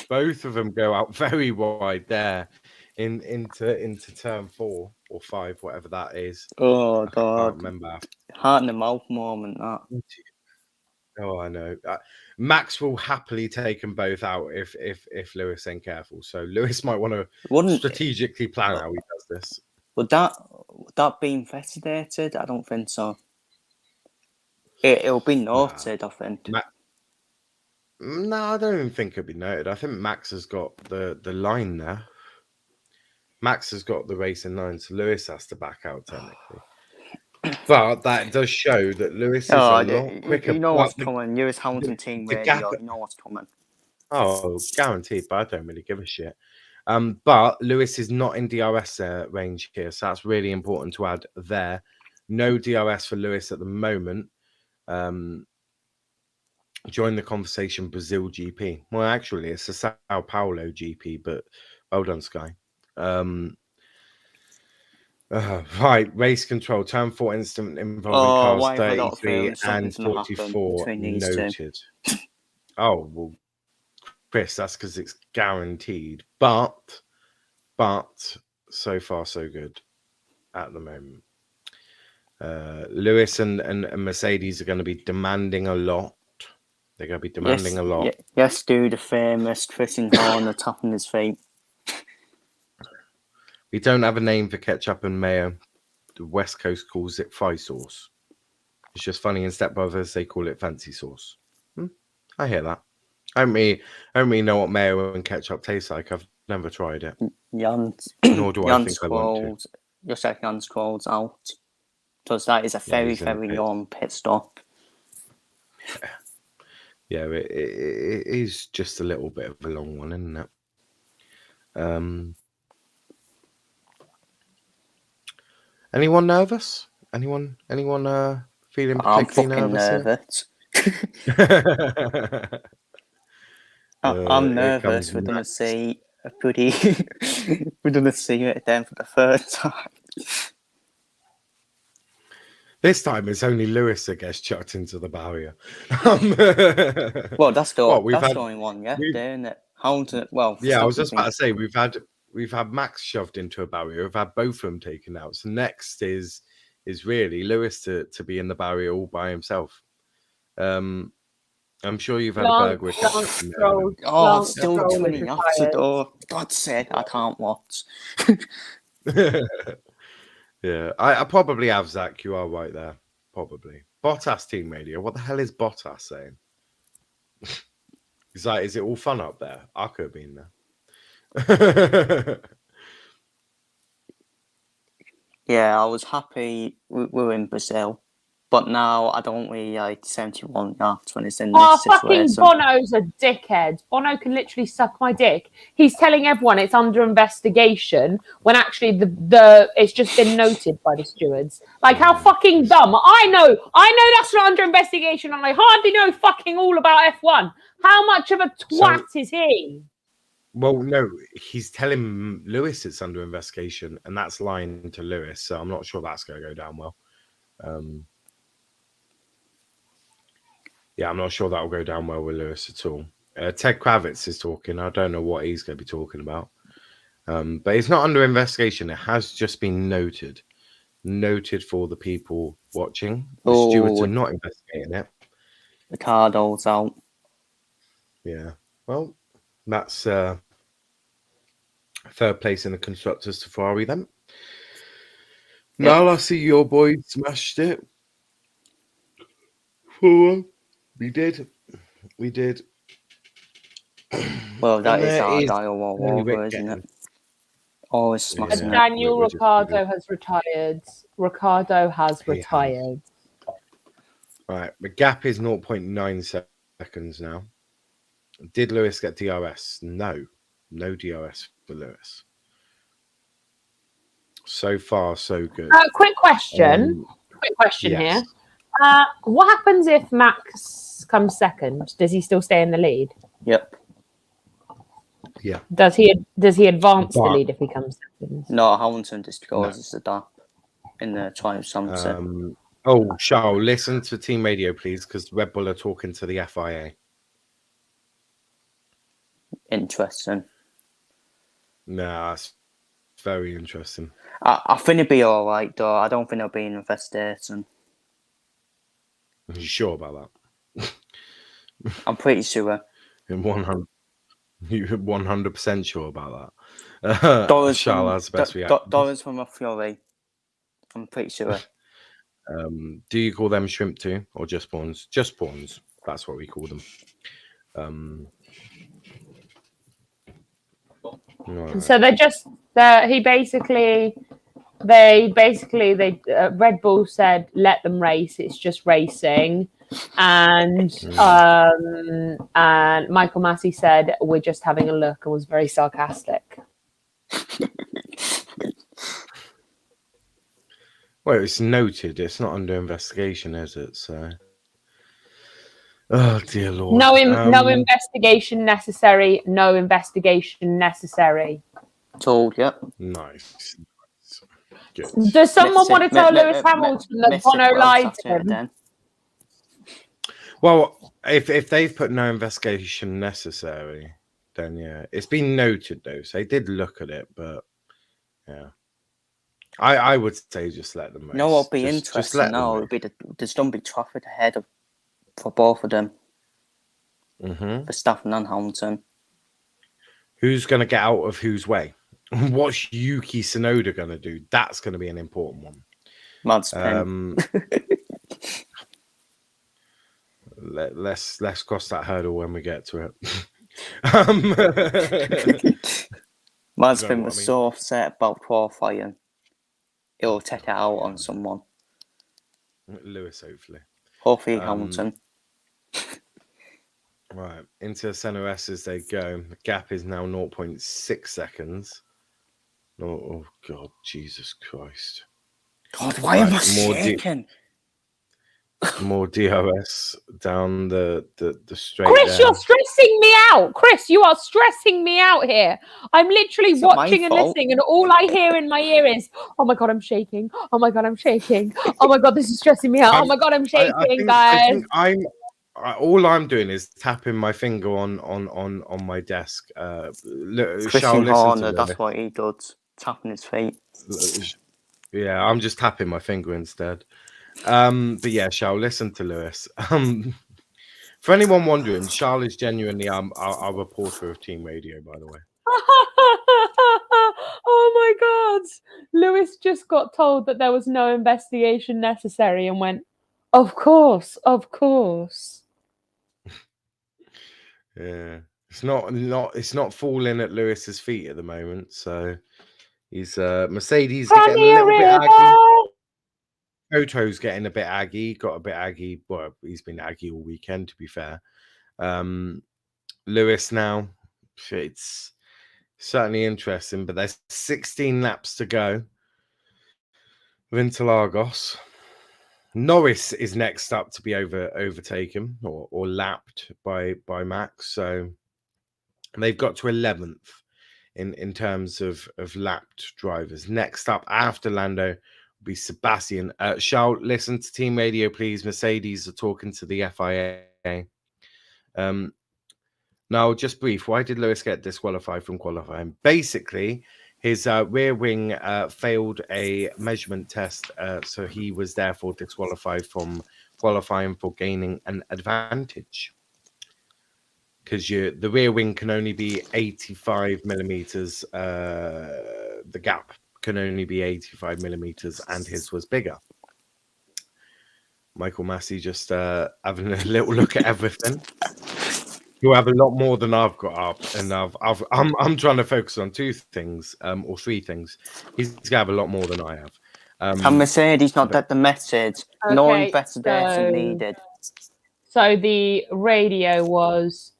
Both of them go out very wide there into turn 4 or 5, whatever that is. Oh, I God. can't remember. Heart in the mouth moment, that. Oh, I know. Max will happily take them both out if Lewis ain't careful. So Lewis might want to strategically plan how he does this. Would that be investigated? I don't think so. It'll be noted, I think. No, I don't even think it'll be noted. I think Max has got the line there. Max has got the race in line, so Lewis has to back out technically. But that does show that Lewis is a lot quicker. You know what's coming. Lewis Hamilton team radio. You know what's coming. Oh, guaranteed. But I don't really give a shit. But Lewis is not in DRS range here, so that's really important to add there. No DRS for Lewis at the moment. Join the conversation, Brazil GP. Well, actually, it's a Sao Paulo GP, but well done, Sky. Right, race control, turn 4 incident involving cars 33 and 44 noted. Oh, well, Chris, that's because it's guaranteed. But so far, so good at the moment. Lewis and Mercedes are going to be demanding a lot. They're going to be demanding a lot. Yes, dude, the famous Christian Horner tapping his feet. We don't have a name for ketchup and mayo. The West Coast calls it fry sauce. It's just funny in Step Brothers they call it fancy sauce. I hear that. I don't really know what mayo and ketchup tastes like. I've never tried it. Nor do I think I want to. Your second scrolls out. Because that is a very, very long pit stop. Yeah, it is just a little bit of a long one, isn't it? Anyone nervous? Anyone feeling particularly nervous? I'm nervous. We're gonna see a pretty. We're gonna see it then for the third time. This time it's only Lewis that gets chucked into the barrier. Well, that's the only one, yeah, isn't it? I was just about to say we've had Max shoved into a barrier. We've had both of them taken out. So next is really Lewis to be in the barrier all by himself. I'm sure you've had a Bergwick. Oh, it's still 20 after the door. God's sake, I can't watch. Yeah, I probably have, Zach. You are right there. Probably. Bottas team radio. What the hell is Bottas saying? He's like, is it all fun up there? I could have been there. Yeah, I was happy we were in Brazil, but now I don't really like 71 yards when it's in this situation. Fucking Bono's a dickhead. Bono can literally suck my dick. He's telling everyone it's under investigation when actually the it's just been noted by the stewards. Like, how fucking dumb. I know that's not under investigation, and I hardly know fucking all about F1. How much of a twat is he? Well, no, he's telling Lewis it's under investigation, and that's lying to Lewis, so I'm not sure that's going to go down well. I'm not sure that'll go down well with Lewis at all. Ted Kravitz is talking. I don't know what he's going to be talking about. But it's not under investigation. It has just been noted for the people watching. The stewards are not investigating it. Ricardo's out. Yeah. Well, that's third place in the constructors to Ferrari then. Now I see your boys smashed it. 4-1. We did. Well, that is our dial all over, isn't it? Always smashing it. Daniel Ricciardo has retired. Ricciardo has retired. Right, the gap is 0.9 seconds now. Did Lewis get DRS? No DRS for Lewis. So far, so good. Quick question here. What happens if Max comes second? Does he still stay in the lead? Yep. Yeah. Does he advance the lead if he comes second? No, Hamilton discloses the gap in the Triumph Sunset. Charles, listen to team radio, please, because Red Bull are talking to the FIA. Interesting. Nah, it's very interesting. I think it'd be all right, though. I don't think it'll be an investigation. Are you sure about that? I'm pretty sure. 100% sure about that. Charles has the best reaction. Dollars from a Fury. I'm pretty sure. Do you call them shrimp too, or just prawns? Just prawns. That's what we call them. Right. So Red Bull said let them race. It's just racing, and Michael Massey said we're just having a look and was very sarcastic. Well, it's noted. It's not under investigation, is it? So, oh dear Lord. No investigation necessary. No investigation necessary. Told, yeah. Nice. Good. Does someone want to tell Lewis Hamilton that Bono lied to him? Well, if they've put no investigation necessary, then yeah, it's been noted though. So they did look at it, but yeah. I would say just let them race. No, what'll be interesting now would be there's going to be traffic ahead for both of them. Mm-hmm. Verstappen and Hamilton. Who's going to get out of whose way? What's Yuki Tsunoda going to do? That's going to be an important one. Let's cross that hurdle when we get to it. Mazepin was so upset about qualifying. It'll take it out on someone. Lewis, hopefully. Hopefully Hamilton. Right, into center S as they go. The gap is now 0.6 seconds. Oh God, Jesus Christ. God, why am I shaking? More DRS down the straight. Chris, you're stressing me out. Chris, you are stressing me out here. I'm literally watching and listening, and all I hear in my ear is, "Oh my God, I'm shaking. Oh my God, I'm shaking. Oh my God, this is stressing me out. Oh my God, I'm shaking, guys." All I'm doing is tapping my finger on my desk. Christian Horner, that's what he does. Tapping his feet. Yeah, I'm just tapping my finger instead. But yeah, Charles, listen to Lewis. For anyone wondering, Charles is genuinely our reporter of Team Radio, by the way. Oh my God. Lewis just got told that there was no investigation necessary and went, of course. Yeah. It's not falling at Lewis's feet at the moment, so he's Mercedes getting a little bit aggy. Toto's getting a bit aggy, got a bit aggy. Well, he's been aggy all weekend, to be fair. Lewis now, it's certainly interesting, but there's 16 laps to go with Interlagos. Norris is next up to be overtaken or lapped by Max. So they've got to 11th in terms of lapped drivers. Next up after Lando be Sebastian. Charles, listen to team radio, please. Mercedes are talking to the FIA. Now, just brief, why did Lewis get disqualified from qualifying? Basically, his rear wing failed a measurement test, so he was therefore disqualified from qualifying for gaining an advantage. Because the rear wing can only be 85 millimeters. The gap can only be 85 millimeters, and his was bigger. Michael Massey just having a little look at everything. You have a lot more than I've got up, and I'm trying to focus on two things, or three things. He's gonna have a lot more than I have. And Mercedes not get the message. No Okay, investigation needed. So the radio was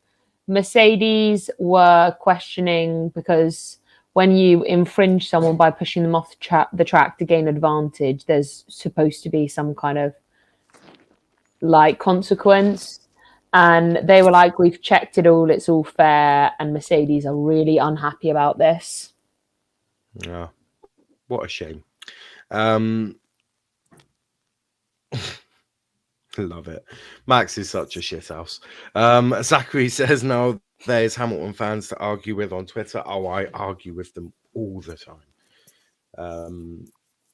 Mercedes were questioning because when you infringe someone by pushing them off the track to gain advantage, there's supposed to be some kind of like consequence. And they were like, we've checked it all, it's all fair. And Mercedes are really unhappy about this. Yeah, what a shame. Love it. Max is such a shithouse. Zachary says, no, there's Hamilton fans to argue with on Twitter. Oh, I argue with them all the time.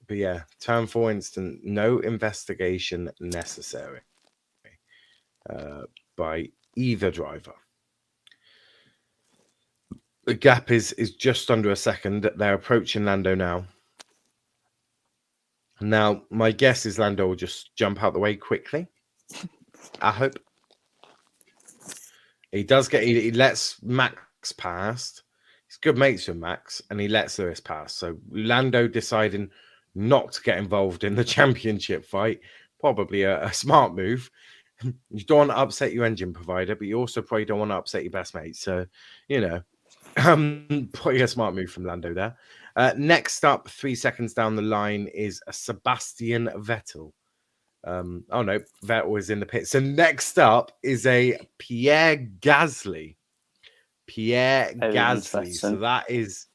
But yeah, turn 4 instant, no investigation necessary by either driver. The gap is just under a second. They're approaching Lando now. Now, my guess is Lando will just jump out the way quickly. I hope. He does get, he lets Max past. He's good mates with Max, and he lets Lewis pass. So Lando deciding not to get involved in the championship fight, probably a smart move. You don't want to upset your engine provider, but you also probably don't want to upset your best mate. So, you know, probably a smart move from Lando there. Next up, 3 seconds down the line, is a Sebastian Vettel. Oh no, Vettel is in the pit. So next up is a Pierre Gasly. Pierre Gasly. So that is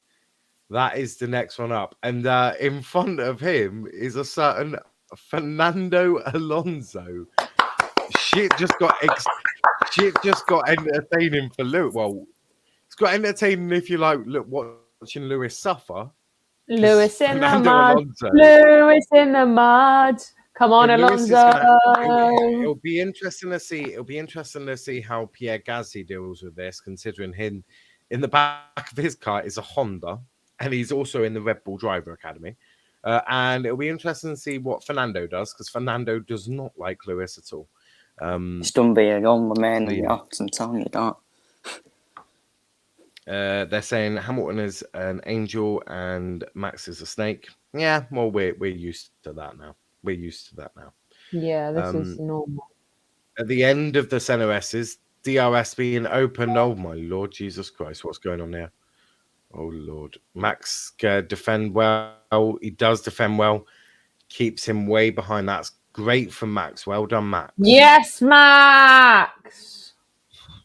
the next one up. And in front of him is a certain Fernando Alonso. Shit just got entertaining for Lewis. Well, it's got entertaining if you like watching Lewis suffer. Lewis in Fernando the mud. Alonso. Lewis in the mud. Come on, Alonso. It'll be interesting to see. It'll be interesting to see how Pierre Gasly deals with this, considering him in the back of his car is a Honda, and he's also in the Red Bull Driver Academy. And it'll be interesting to see what Fernando does, because Fernando does not like Lewis at all. It's done being on the man in the ops, I'm telling you that. They're saying Hamilton is an angel and Max is a snake. Yeah, well, we're used to that now. We're used to that now. Yeah, this is normal. At the end of the center S's, DRS being opened. Oh my Lord Jesus Christ, what's going on here? Oh Lord, Max defend well. He does defend well. Keeps him way behind. That's great for Max. Well done, Max. Yes, Max.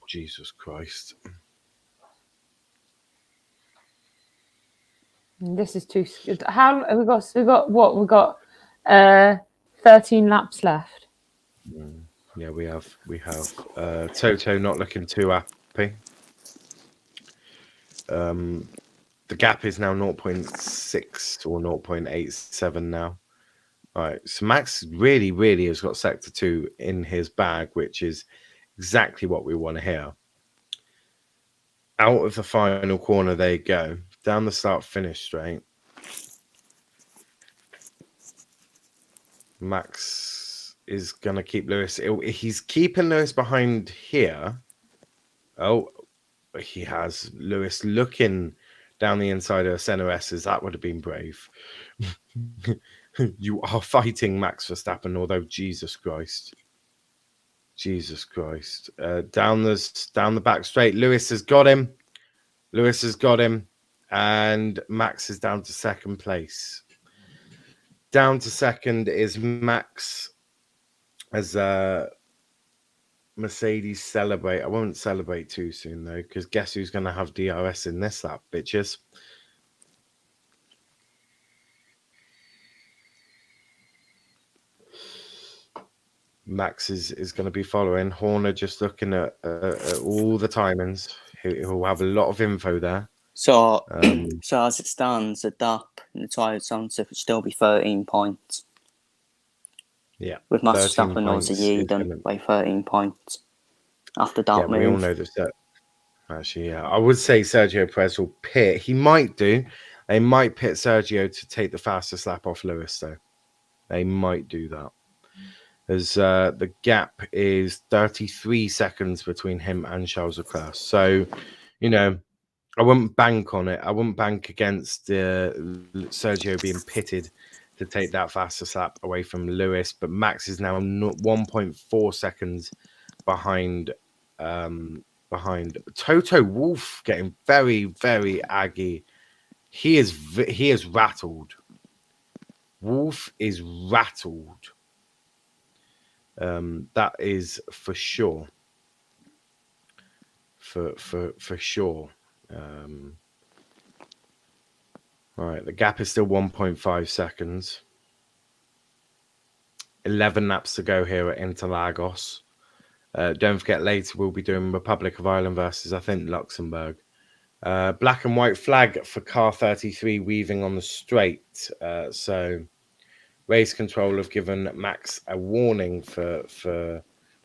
Jesus Christ. This is too. How have we got? We got what? We got 13 laps left. Yeah, we have. Toto not looking too happy. The gap is now 0.6 or 0.87 now. All right, so Max really has got sector 2 in his bag, which is exactly what we want to hear. Out of the final corner, there you go. Down the start-finish straight. Max is going to keep Lewis. He's keeping Lewis behind here. Oh, he has Lewis looking down the inside of center S's. That would have been brave. You are fighting Max Verstappen, although Jesus Christ. Down the back straight. Lewis has got him. And Max is down to second place. Down to second is Max as Mercedes celebrate. I won't celebrate too soon, though, because guess who's going to have DRS in this lap, bitches? Max is going to be following. Horner just looking at all the timings. He'll have a lot of info there. So, so as it stands, the DAP in the Untitled Chapter would still be 13 points. Yeah, With Max Verstappen obviously done by 13 points after that move. We all know that. Actually, yeah, I would say Sergio Perez will pit. He might do. They might pit Sergio to take the fastest lap off Lewis, though. They might do that. As the gap is 33 seconds between him and Charles Leclerc. So, you know, I wouldn't bank on it. I wouldn't bank against Sergio being pitted to take that fastest lap away from Lewis. But Max is now 1.4 seconds behind Toto Wolff, getting very, very aggy. He is rattled. Wolff is rattled. That is for sure. For sure. All right, the gap is still 1.5 seconds. 11 laps to go here at Interlagos. Don't forget, later we'll be doing Republic of Ireland versus, I think, Luxembourg. Black and white flag for car 33 weaving on the straight. So race control have given Max a warning for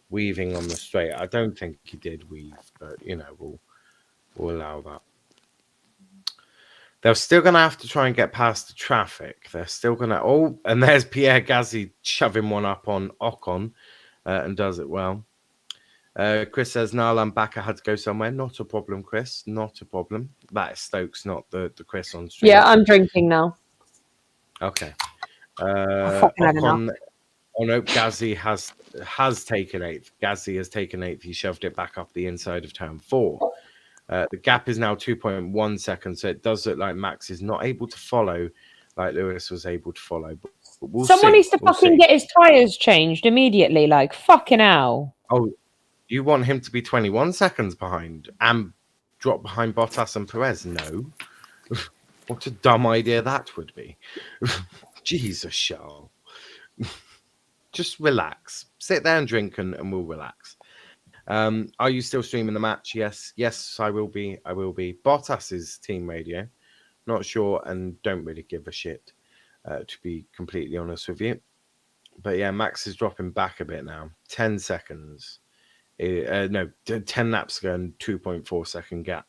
weaving on the straight. I don't think he did weave, but, you know, we'll allow that. They're still going to have to try and get past the traffic. They're still going to... Oh, and there's Pierre Gasly shoving one up on Ocon and does it well. Chris says, Niall, I'm back. I had to go somewhere. Not a problem, Chris. Not a problem. That is Stokes, not the Chris on stream. Yeah, I'm drinking now. Okay. Ocon, oh no, Gasly has taken 8th. Gasly has taken 8th. He shoved it back up the inside of turn 4. The gap is now 2.1 seconds, so it does look like Max is not able to follow like Lewis was able to follow. But we'll Someone see. needs to fucking get his tyres changed immediately, like, fucking hell. Oh, you want him to be 21 seconds behind and drop behind Bottas and Perez? No. What a dumb idea that would be. Jesus, Charles. Just relax. Sit there and drink and we'll relax. Are you still streaming the match? Yes, I will be. Bottas's team radio. Not sure and don't really give a shit, to be completely honest with you. But yeah, Max is dropping back a bit now. 10 seconds. 10 laps ago and 2.4 second gap.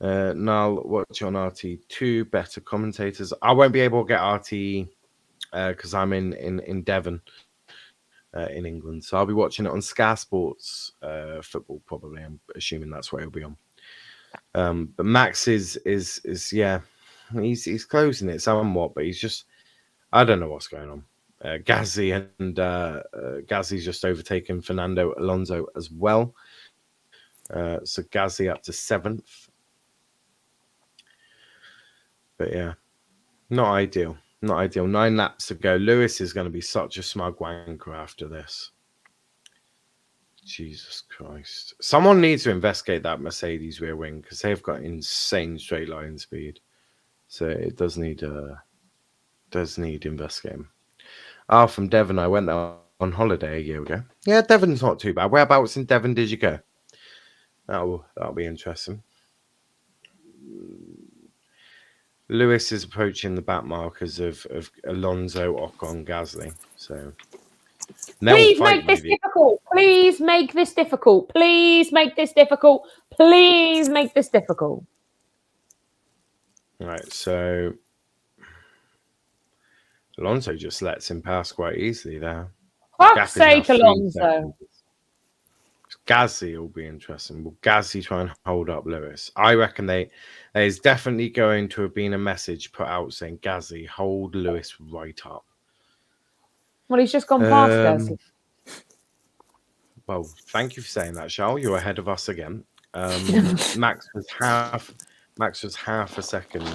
Niall, watch on RT2. Better commentators. I won't be able to get RT because I'm in Devon. In England, so I'll be watching it on Sky Sports football. Probably, I'm assuming that's where he'll be on. But Max is yeah, he's closing it somewhat, but he's just, I don't know what's going on. Gasly and Gasly's just overtaken Fernando Alonso as well. So Gasly up to 7th, but yeah, not ideal. Not ideal. 9 laps to go. Lewis is going to be such a smug wanker after this. Jesus Christ. Someone needs to investigate that Mercedes rear wing because they've got insane straight line speed. So it does need investigating. From Devon. I went there on holiday a year ago. Yeah, Devon's not too bad. Whereabouts in Devon did you go? That'll be interesting. Lewis is approaching the back markers of Alonso, Ocon, Gasly. So please make this difficult. Please make this difficult. Please make this difficult. Please make this difficult. All right, so Alonso just lets him pass quite easily there. Fuck's sake, Alonso. Gasly will be interesting. Will Gasly try and hold up Lewis? I reckon there's definitely going to have been a message put out saying, Gasly, hold Lewis right up. Well, he's just gone past Gasly. Well, thank you for saying that, Charles. You're ahead of us again. Max was half a second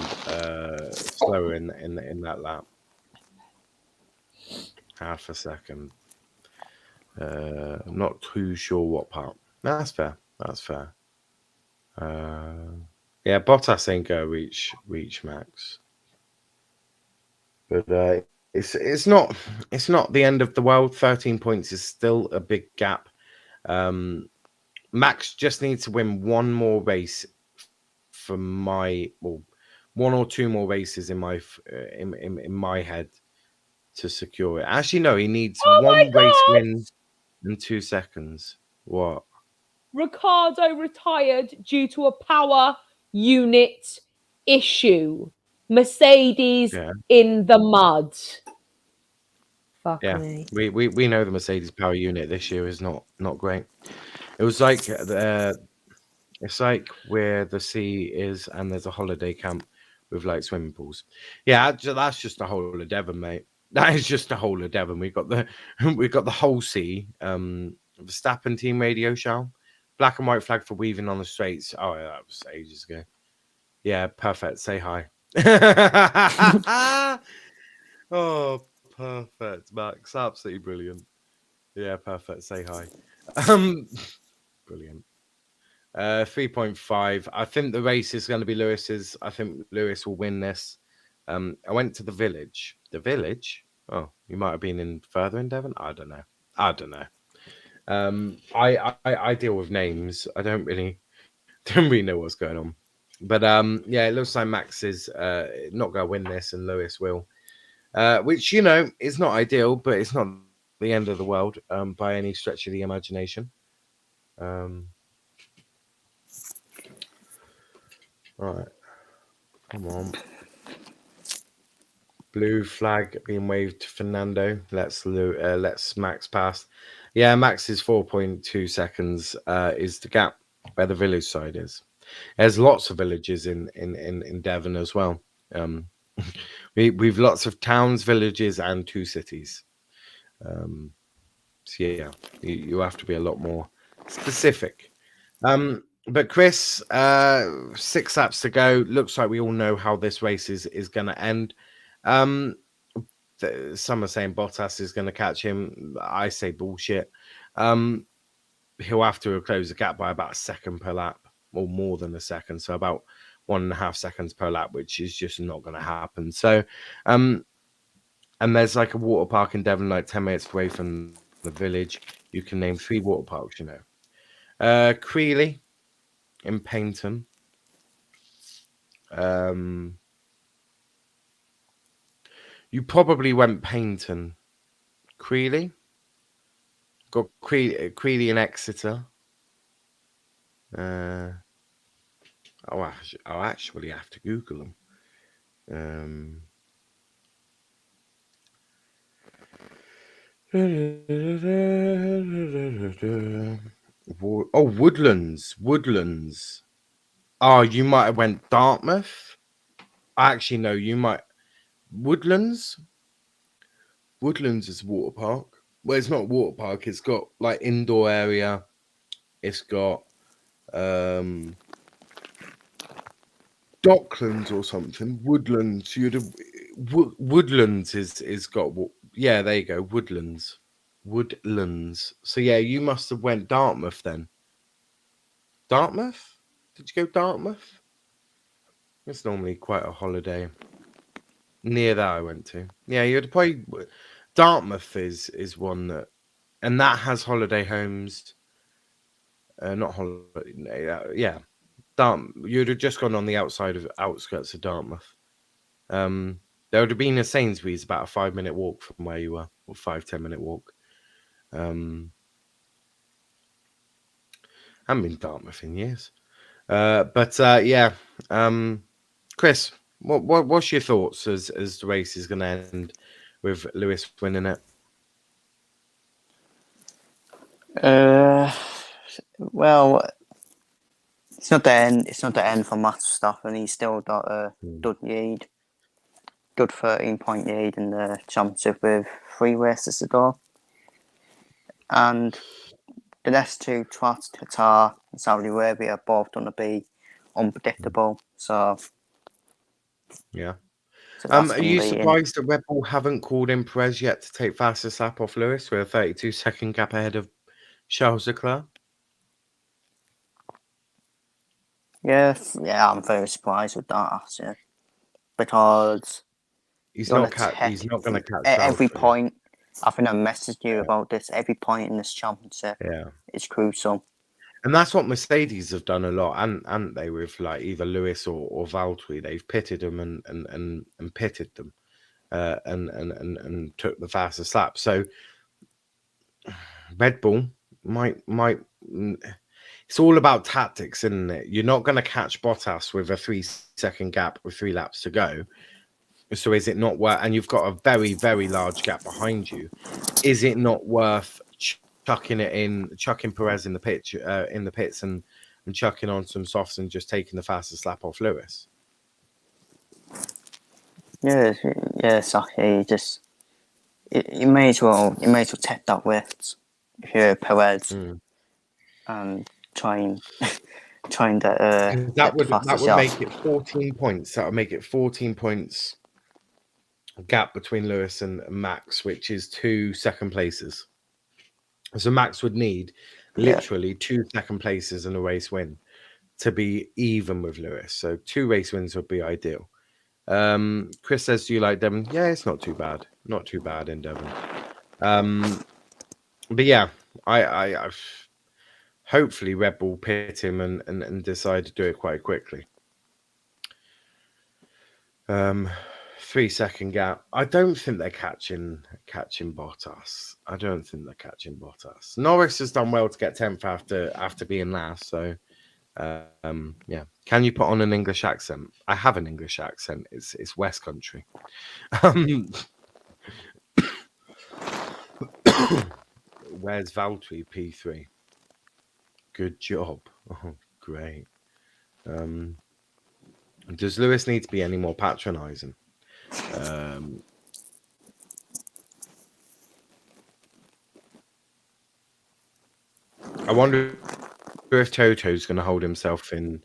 slower in that lap. Half a second. Not too sure what part. No, that's fair. Yeah, Bottas ain't gonna reach Max. But it's not the end of the world. 13 points is still a big gap. Max just needs to win one more race for one or two more races in my in my head to secure it. Actually, no, he needs Oh my one race God! win in 2 seconds. What? Ricardo retired due to a power unit issue. Mercedes Yeah. in the mud. Fuck Yeah, me. we know the Mercedes power unit this year is not great. It was like it's like where the sea is and there's a holiday camp with like swimming pools. Yeah, that's just the whole of Devon, mate. That is just the whole of Devon. We got the we got the whole sea. Verstappen team radio show, black and white flag for weaving on the straights. Oh, yeah, that was ages ago. Yeah, perfect. Say hi. Oh, perfect, Max. Absolutely brilliant. Yeah, perfect. Say hi. Brilliant. 3.5. I think the race is going to be Lewis's. I think Lewis will win this. I went to the village. The village? Oh, you might have been in further in Devon. I don't know. I deal with names. I don't really know what's going on. But yeah, it looks like Max is not going to win this, and Lewis will. Which is not ideal, but it's not the end of the world by any stretch of the imagination. Right, come on. Blue flag being waved to Fernando. Let's Max pass. Yeah, Max is 4.2 seconds. Is the gap where the village side is. There's lots of villages in Devon as well. We've lots of towns, villages, and 2 cities. So yeah, you have to be a lot more specific. But Chris, 6 laps to go. Looks like we all know how this race is going to end. Some are saying Bottas is going to catch him. I say bullshit. He'll have to close the gap by about a second per lap, or more than a second. So about 1.5 seconds per lap, which is just not going to happen. So, and there's like a water park in Devon, like 10 minutes away from the village. You can name 3 water parks, Creeley in Paynton. You probably went Paynton. Creeley. Got Creeley in Exeter. I'll actually have to Google them. Woodlands. Oh, you might have went Dartmouth. Actually, no, you might Woodlands. Woodlands is water park. Well, it's not water park. It's got like indoor area. It's got Docklands or something. Woodlands. Woodlands is got. Yeah, there you go. Woodlands. So yeah, you must have went Dartmouth then. Dartmouth? Did you go Dartmouth? It's normally quite a holiday. Near that I went to. Yeah, you'd probably Dartmouth is one that, and that has holiday homes. Not holiday. Yeah, you'd have just gone on the outskirts of Dartmouth. There would have been a Sainsbury's about a 5-minute walk from where you were, or 5-10 minute walk. I haven't been Dartmouth in years. But yeah, Chris, what's your thoughts as the race is going to end with Lewis winning it? Well, it's not the end. It's not the end for Max Verstappen. He's still got a good lead, good 13-point lead in the championship with 3 races to go. And the next 2 tracks, Qatar and Saudi Arabia, are both going to be unpredictable. So yeah. So are you surprised that Red Bull haven't called in Perez yet to take fastest lap off Lewis with a 32-second gap ahead of Charles Leclerc? Yeah, I'm very surprised with that, actually, because He's You're not gonna he's not going to catch at every Valtteri. point. I think I messaged you about this. Every point in this championship Yeah. is crucial. And that's what Mercedes have done a lot, and they with like either Lewis or Valtteri. They've pitted them and pitted them, and took the fastest lap. So Red Bull might. It's all about tactics, isn't it? You're not going to catch Bottas with a 3-second gap with 3 laps to go. So is it not worth? And you've got a very, very large gap behind you. Is it not worth chucking Perez in the pits and chucking on some softs and just taking the fastest lap off Lewis? Yeah, Saki. You may as well take that lift if you're Perez and try and get that the fastest would make it 14 points. That would make it 14 points gap between Lewis and Max, which is 2 second places. So Max would need literally 2 second places and a race win to be even with Lewis. So 2 race wins would be ideal. Chris says, do you like Devon? Yeah, it's not too bad. Not too bad in Devon. But yeah, I've hopefully Red Bull pit him and decide to do it quite quickly. 3-second gap. I don't think they're catching Bottas. I don't think they're catching Bottas. Norris has done well to get 10th after being last. So yeah. Can you put on an English accent? I have an English accent. It's West Country. Where's Valtteri P3? Good job. Oh, great. Does Lewis need to be any more patronising? I wonder if Toto's going to hold himself in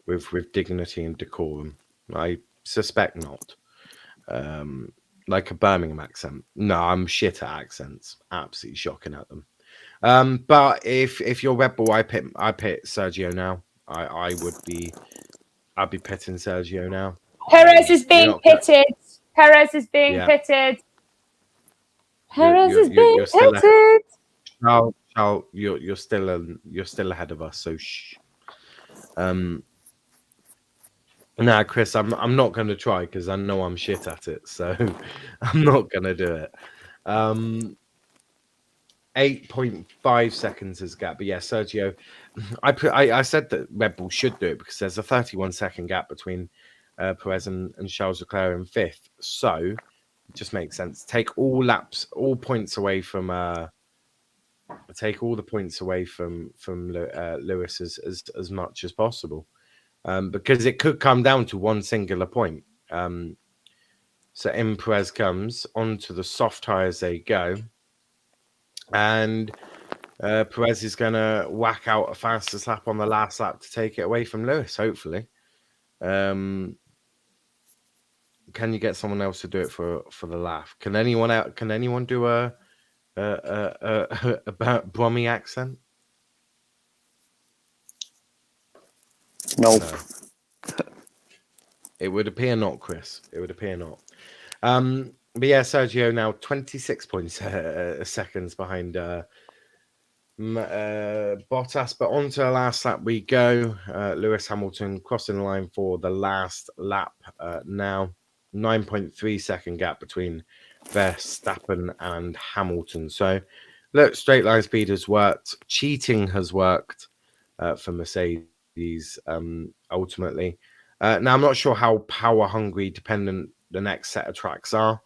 with dignity and decorum. I suspect not. Like a Birmingham accent. No, I'm shit at accents. Absolutely shocking at them. But if you're Red Bull, I pit Sergio now. I'd be pitting Sergio now. Perez is being pitted. Perez is being pitted. Perez is being pitted. Charles, you're still ahead of us. So shh. Nah, Chris, I'm not going to try because I know I'm shit at it. So I'm not going to do it. 8.5 seconds is gap. But yeah, Sergio, I said that Red Bull should do it because there's a 31-second gap between Perez and Charles Leclerc in 5th. So it just makes sense. Take all points away from Lewis as much as possible. Because it could come down to one singular point. So in Perez comes onto the soft tyres they go. And Perez is going to whack out a fastest lap on the last lap to take it away from Lewis, hopefully. Can you get someone else to do it for the laugh? Can anyone do a Brummy accent? Nope. No. It would appear not, Chris. It would appear not. But yeah, Sergio now 26 seconds behind Bottas. But onto the last lap we go. Lewis Hamilton crossing the line for the last lap now. 9.3 second gap between Verstappen and Hamilton. So look, straight line speed has worked. Cheating has worked for Mercedes ultimately. Now, I'm not sure how power hungry dependent the next set of tracks are.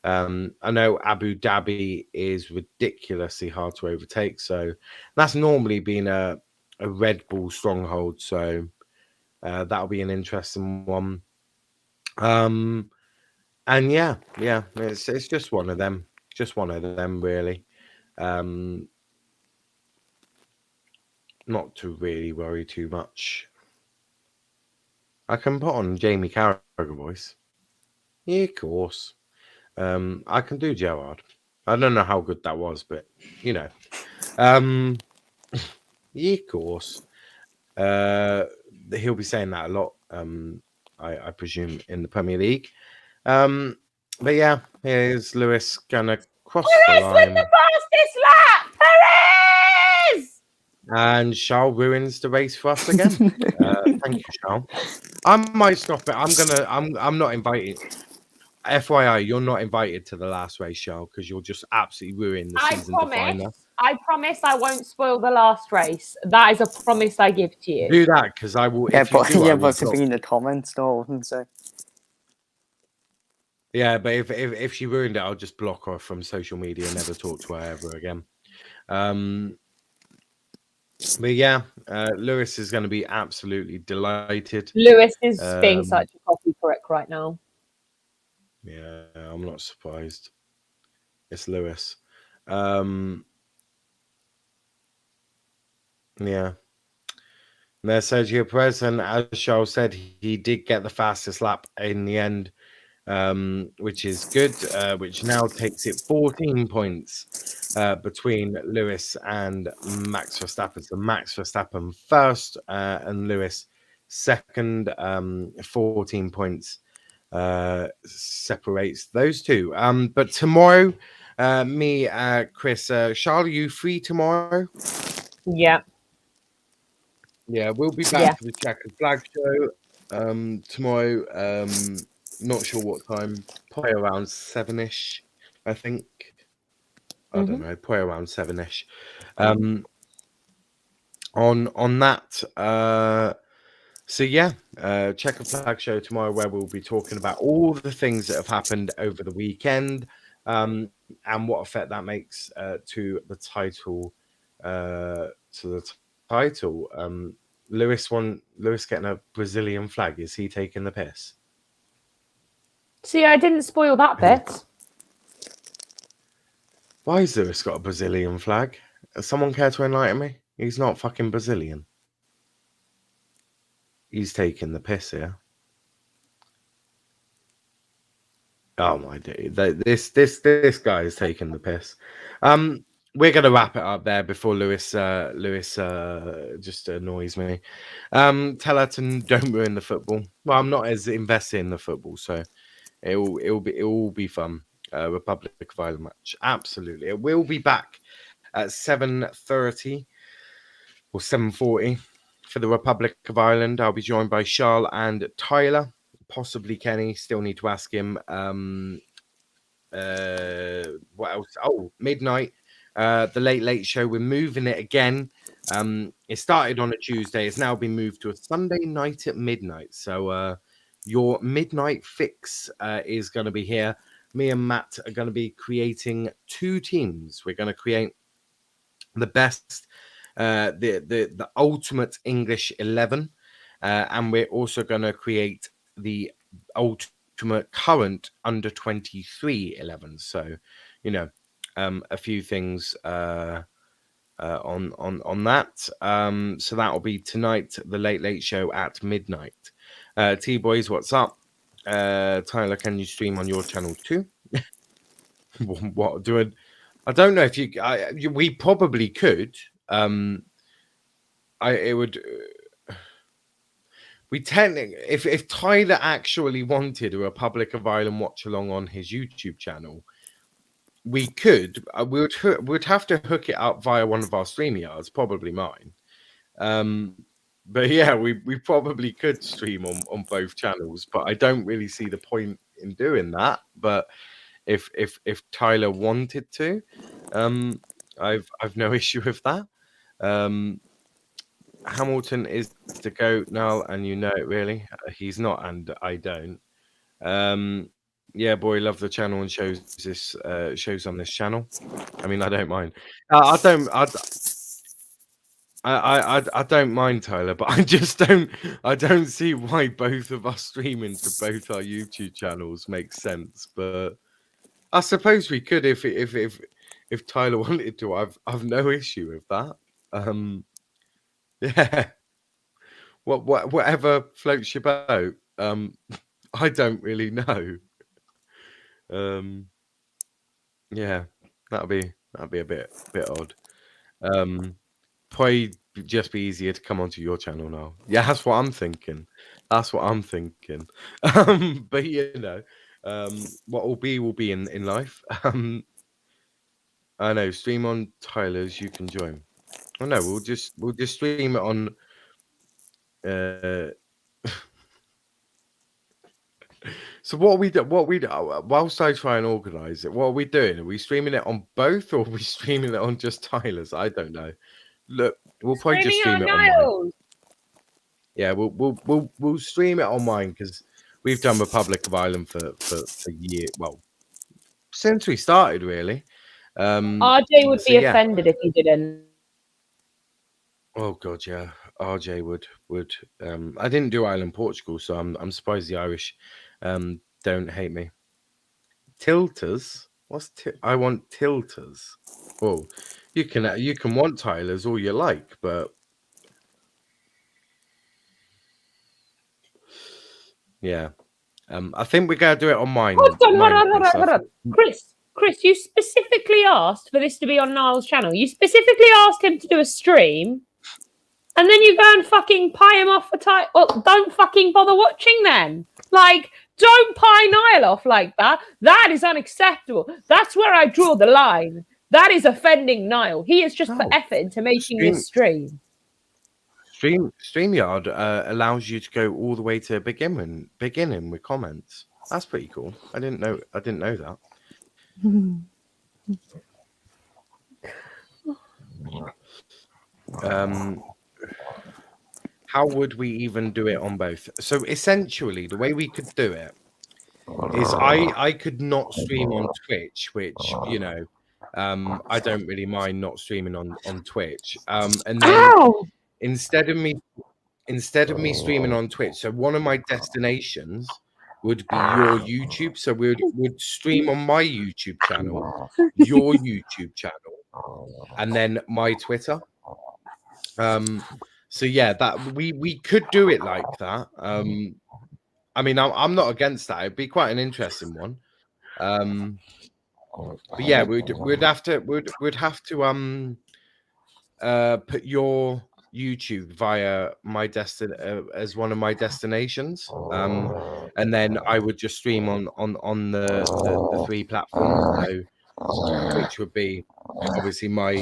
I know Abu Dhabi is ridiculously hard to overtake. So that's normally been a Red Bull stronghold. So that'll be an interesting one. And yeah, it's just one of them. Just one of them, really. Not to really worry too much. I can put on Jamie Carragher voice. Yeah, of course. I can do Gerard. I don't know how good that was, but you know. Yeah, of course. He'll be saying that a lot. I presume in the Premier League. But yeah, here's Lewis gonna cross the Perez win line, the fastest lap! Perez! and Charles ruins the race for us again. Thank you, Charles. I might stop it. I'm not invited. FYI, you're not invited to the last race, Charles, because you'll just absolutely ruin the season definer. I promise I won't spoil the last race. That is a promise I give to you. Do that, because I will. Yeah, If you but do, I will but to block. be in the comments, though, and say, Yeah, but if she ruined it, I'll just block her from social media and never talk to her ever again. But yeah, Lewis is going to be absolutely delighted. Lewis is being such a coffee prick right now. Yeah, I'm not surprised. It's Lewis. Yeah. There's Sergio Perez, and as Charles said, he did get the fastest lap in the end, which is good, which now takes it 14 points between Lewis and Max Verstappen. So Max Verstappen first and Lewis second, 14 points separates those two. But tomorrow, Chris, Charles, are you free tomorrow? Yeah. Yeah, we'll be back for the Checkered Flag show tomorrow. Not sure what time. Probably around 7ish, I think. I don't know. Probably around 7ish. On that. So yeah, Checkered Flag show tomorrow, where we'll be talking about all the things that have happened over the weekend, and what effect that makes to the title. Lewis getting a Brazilian flag. Is he taking the piss? See, I didn't spoil that bit. Why has Lewis got a Brazilian flag? Does someone care to enlighten me? He's not fucking Brazilian. He's taking the piss here. Oh my dude, this guy is taking the piss. We're gonna wrap it up there before Lewis just annoys me. Tell her to don't ruin the football. Well, I'm not as invested in the football, so it will be fun. Republic of Ireland match, absolutely. It will be back at 7:30 or 7:40 for the Republic of Ireland. I'll be joined by Charles and Tyler. Possibly Kenny. Still need to ask him. What else? Oh, midnight. The Late Show. We're moving it again. It started on a Tuesday. It's now been moved to a Sunday night at midnight. So your midnight fix is going to be here. Me and Matt are going to be creating two teams. We're going to create the best, the ultimate English 11, and we're also going to create the ultimate current under 23 11. So, you know, a few things on that. So that will be tonight, the Late Show at midnight. T-Boys, what's up? Tyler, can you stream on your channel too? What doing? I don't know if we probably could. It would. We technically, if Tyler actually wanted a Republic of Ireland watch along on his YouTube channel, we could. We'd have to hook it up via one of our StreamYards, probably mine. But yeah, we probably could stream on both channels, but I don't really see the point in doing that. But if Tyler wanted to, I've no issue with that. Hamilton is the GOAT now, and you know it really. He's not, and I don't. Yeah, boy, love the channel and shows on this channel. I mean, I don't mind. I don't mind, Tyler, but I just don't. I don't see why both of us streaming to both our YouTube channels makes sense. But I suppose we could if Tyler wanted to. I've no issue with that. Yeah. Whatever floats your boat. I don't really know. Yeah, that'd be a bit odd. Probably just be easier to come onto your channel now. Yeah, that's what I'm thinking. But you know, What will be in life. I know. Stream on Tyler's. You can join. Oh no, we'll just stream it on. So what we do? Whilst I try and organise it, what are we doing? Are we streaming it on both, or are we streaming it on just Tyler's? I don't know. Look, we'll probably just stream it on mine. Yeah, we'll stream it on mine because we've done Republic of Ireland for years. Well, since we started, really. RJ would be offended if you didn't. Oh god, yeah. RJ would. I didn't do Ireland Portugal, so I'm surprised the Irish don't hate me. Tilters? What's I want tilters. Oh, you can want Tyler's all you like, but yeah. I think we're gonna do it on mine. Hold on. Chris, you specifically asked for this to be on Niall's channel. You specifically asked him to do a stream, and then you go and fucking pie him off for Well, don't fucking bother watching then. Like, don't pie Niall off like that. That is unacceptable. That's where I draw the line. That is offending Niall. He has just put effort into making this stream. StreamYard allows you to go all the way to beginning with comments. That's pretty cool. I didn't know that. How would we even do it on both? So essentially, the way we could do it is I could not stream on Twitch, which I don't really mind not streaming on Twitch. And then instead of me streaming on Twitch, so one of my destinations would be your YouTube. So we'd stream on my YouTube channel, your YouTube channel, and then my Twitter. So yeah, that we could do it like that. I mean, I'm not against that. It'd be quite an interesting one. But yeah, we'd have to put your YouTube via my as one of my destinations, and then I would just stream on the three platforms. So, which would be obviously my.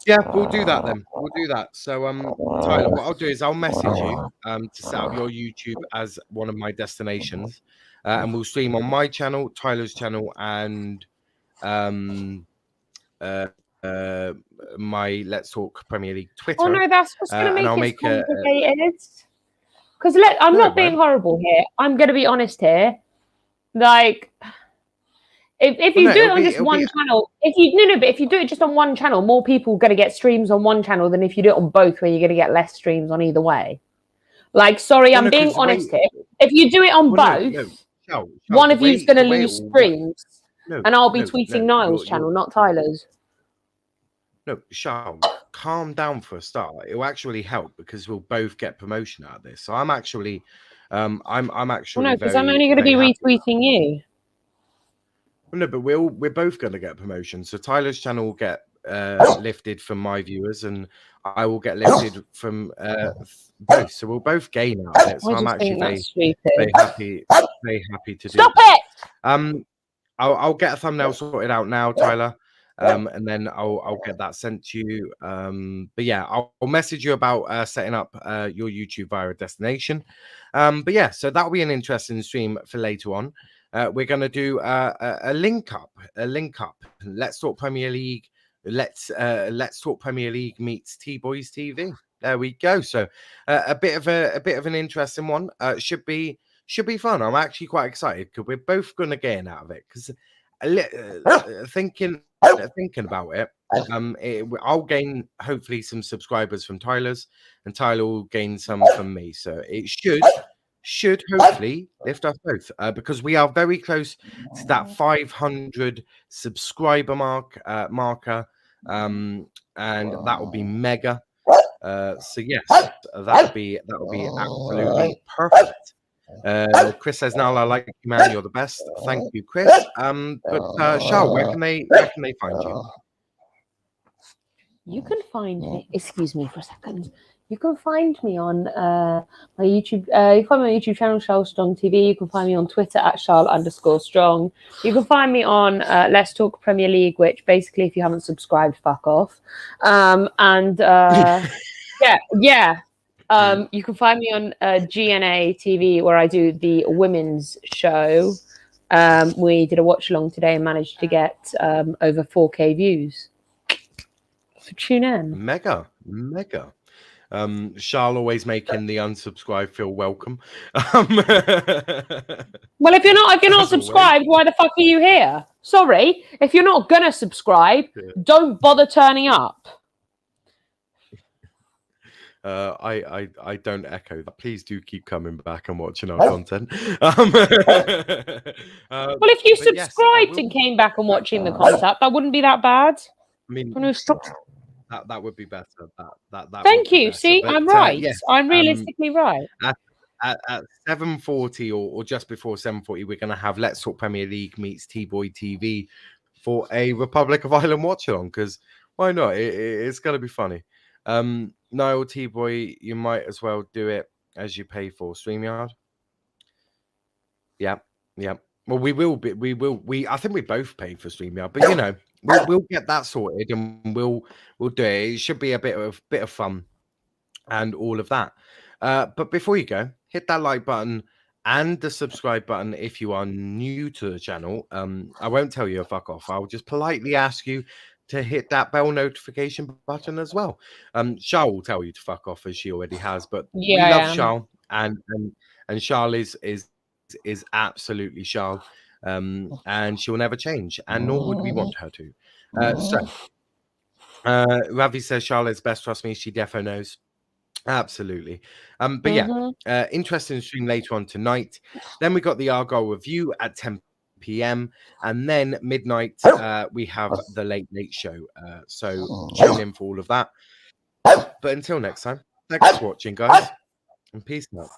Yeah, we'll do that then. We'll do that. So, Tyler, what I'll do is I'll message you to set up your YouTube as one of my destinations, and we'll stream on my channel, Tyler's channel, and my Let's Talk Premier League Twitter. Oh no, that's what's going to make it complicated. Because I'm not being horrible here. I'm going to be honest here. Like, if you do it on just one channel, if you do it just on one channel, more people are going to get streams on one channel than if you do it on both, where you're going to get less streams on either way. Like, sorry, I'm being honest here. If you do it on both, one of you's going to lose streams, and I'll be tweeting Niall's channel, not Tyler's. No, Charles, calm down for a start. It will actually help because we'll both get promotion out of this. So I'm actually, I'm actually. Well, no, because I'm only going to be retweeting you. Well, no, but we're both going to get promotion. So Tyler's channel will get lifted from my viewers, and I will get lifted from both. So we'll both gain out of it. So I'm actually very happy to do. Stop it! I'll get a thumbnail sorted out now, Tyler. And then I'll get that sent to you. But yeah, I'll message you about setting up your YouTube via a destination. But yeah, so that'll be an interesting stream for later on. We're going to do a link up. Let's Talk Premier League. Let's Talk Premier League meets T-Boys TV. There we go. So a bit of an interesting one. Should be fun. I'm actually quite excited because we're both going to gain out of it. Because thinking about it, I'll gain hopefully some subscribers from Tyler's, and Tyler will gain some from me. So it should hopefully lift us both because we are very close to that 500 subscriber marker, and that will be mega. So yes, that'll be absolutely perfect. Chris says, "Now I like you, man. You're the best." Thank you, Chris. But Charles, where can they find you? You can find me. Excuse me for a second. You can find me on my YouTube. You can find me on my YouTube channel, Charl Strong TV. You can find me on Twitter at Charl_Strong. You can find me on Let's Talk Premier League, which basically, if you haven't subscribed, fuck off. You can find me on GNA TV, where I do the women's show. We did a watch along today and managed to get over 4K views. So tune in. Mega. Charl always making the unsubscribed feel welcome. Well, if you're not subscribed, why the fuck are you here? Sorry, if you're not gonna subscribe, don't bother turning up. I don't echo that. Please do keep coming back and watching our content. Well, if you subscribed and came back and watching the content, that wouldn't be that bad. I mean, that would be better. That Thank you. Better. See, But, I'm right. yes, I'm realistically right. At 7:40 or just before 7:40, we're going to have Let's Talk Premier League meets T-Boy TV for a Republic of Ireland watch along, because why not? It's going to be funny. Niall, T-Boy, you might as well do it as you pay for StreamYard. Yeah. Well, I think we both pay for StreamYard, but you know, we'll get that sorted and we'll do it. It should be a bit of fun and all of that. But before you go, hit that like button and the subscribe button if you are new to the channel. I won't tell you to fuck off. I'll just politely ask you to hit that bell notification button as well. Charl will tell you to fuck off, as she already has, but we love Charl, and Charl is absolutely Charl, and she'll never change, and nor would we want her to. Ravi says Charl is best. Trust me, she defo knows. Absolutely. But yeah, interesting stream later on tonight. Then we got the Argyle review at 10 p.m. and then midnight we have the late show. So tune in for all of that. But until next time, thanks for watching, guys, and peace out.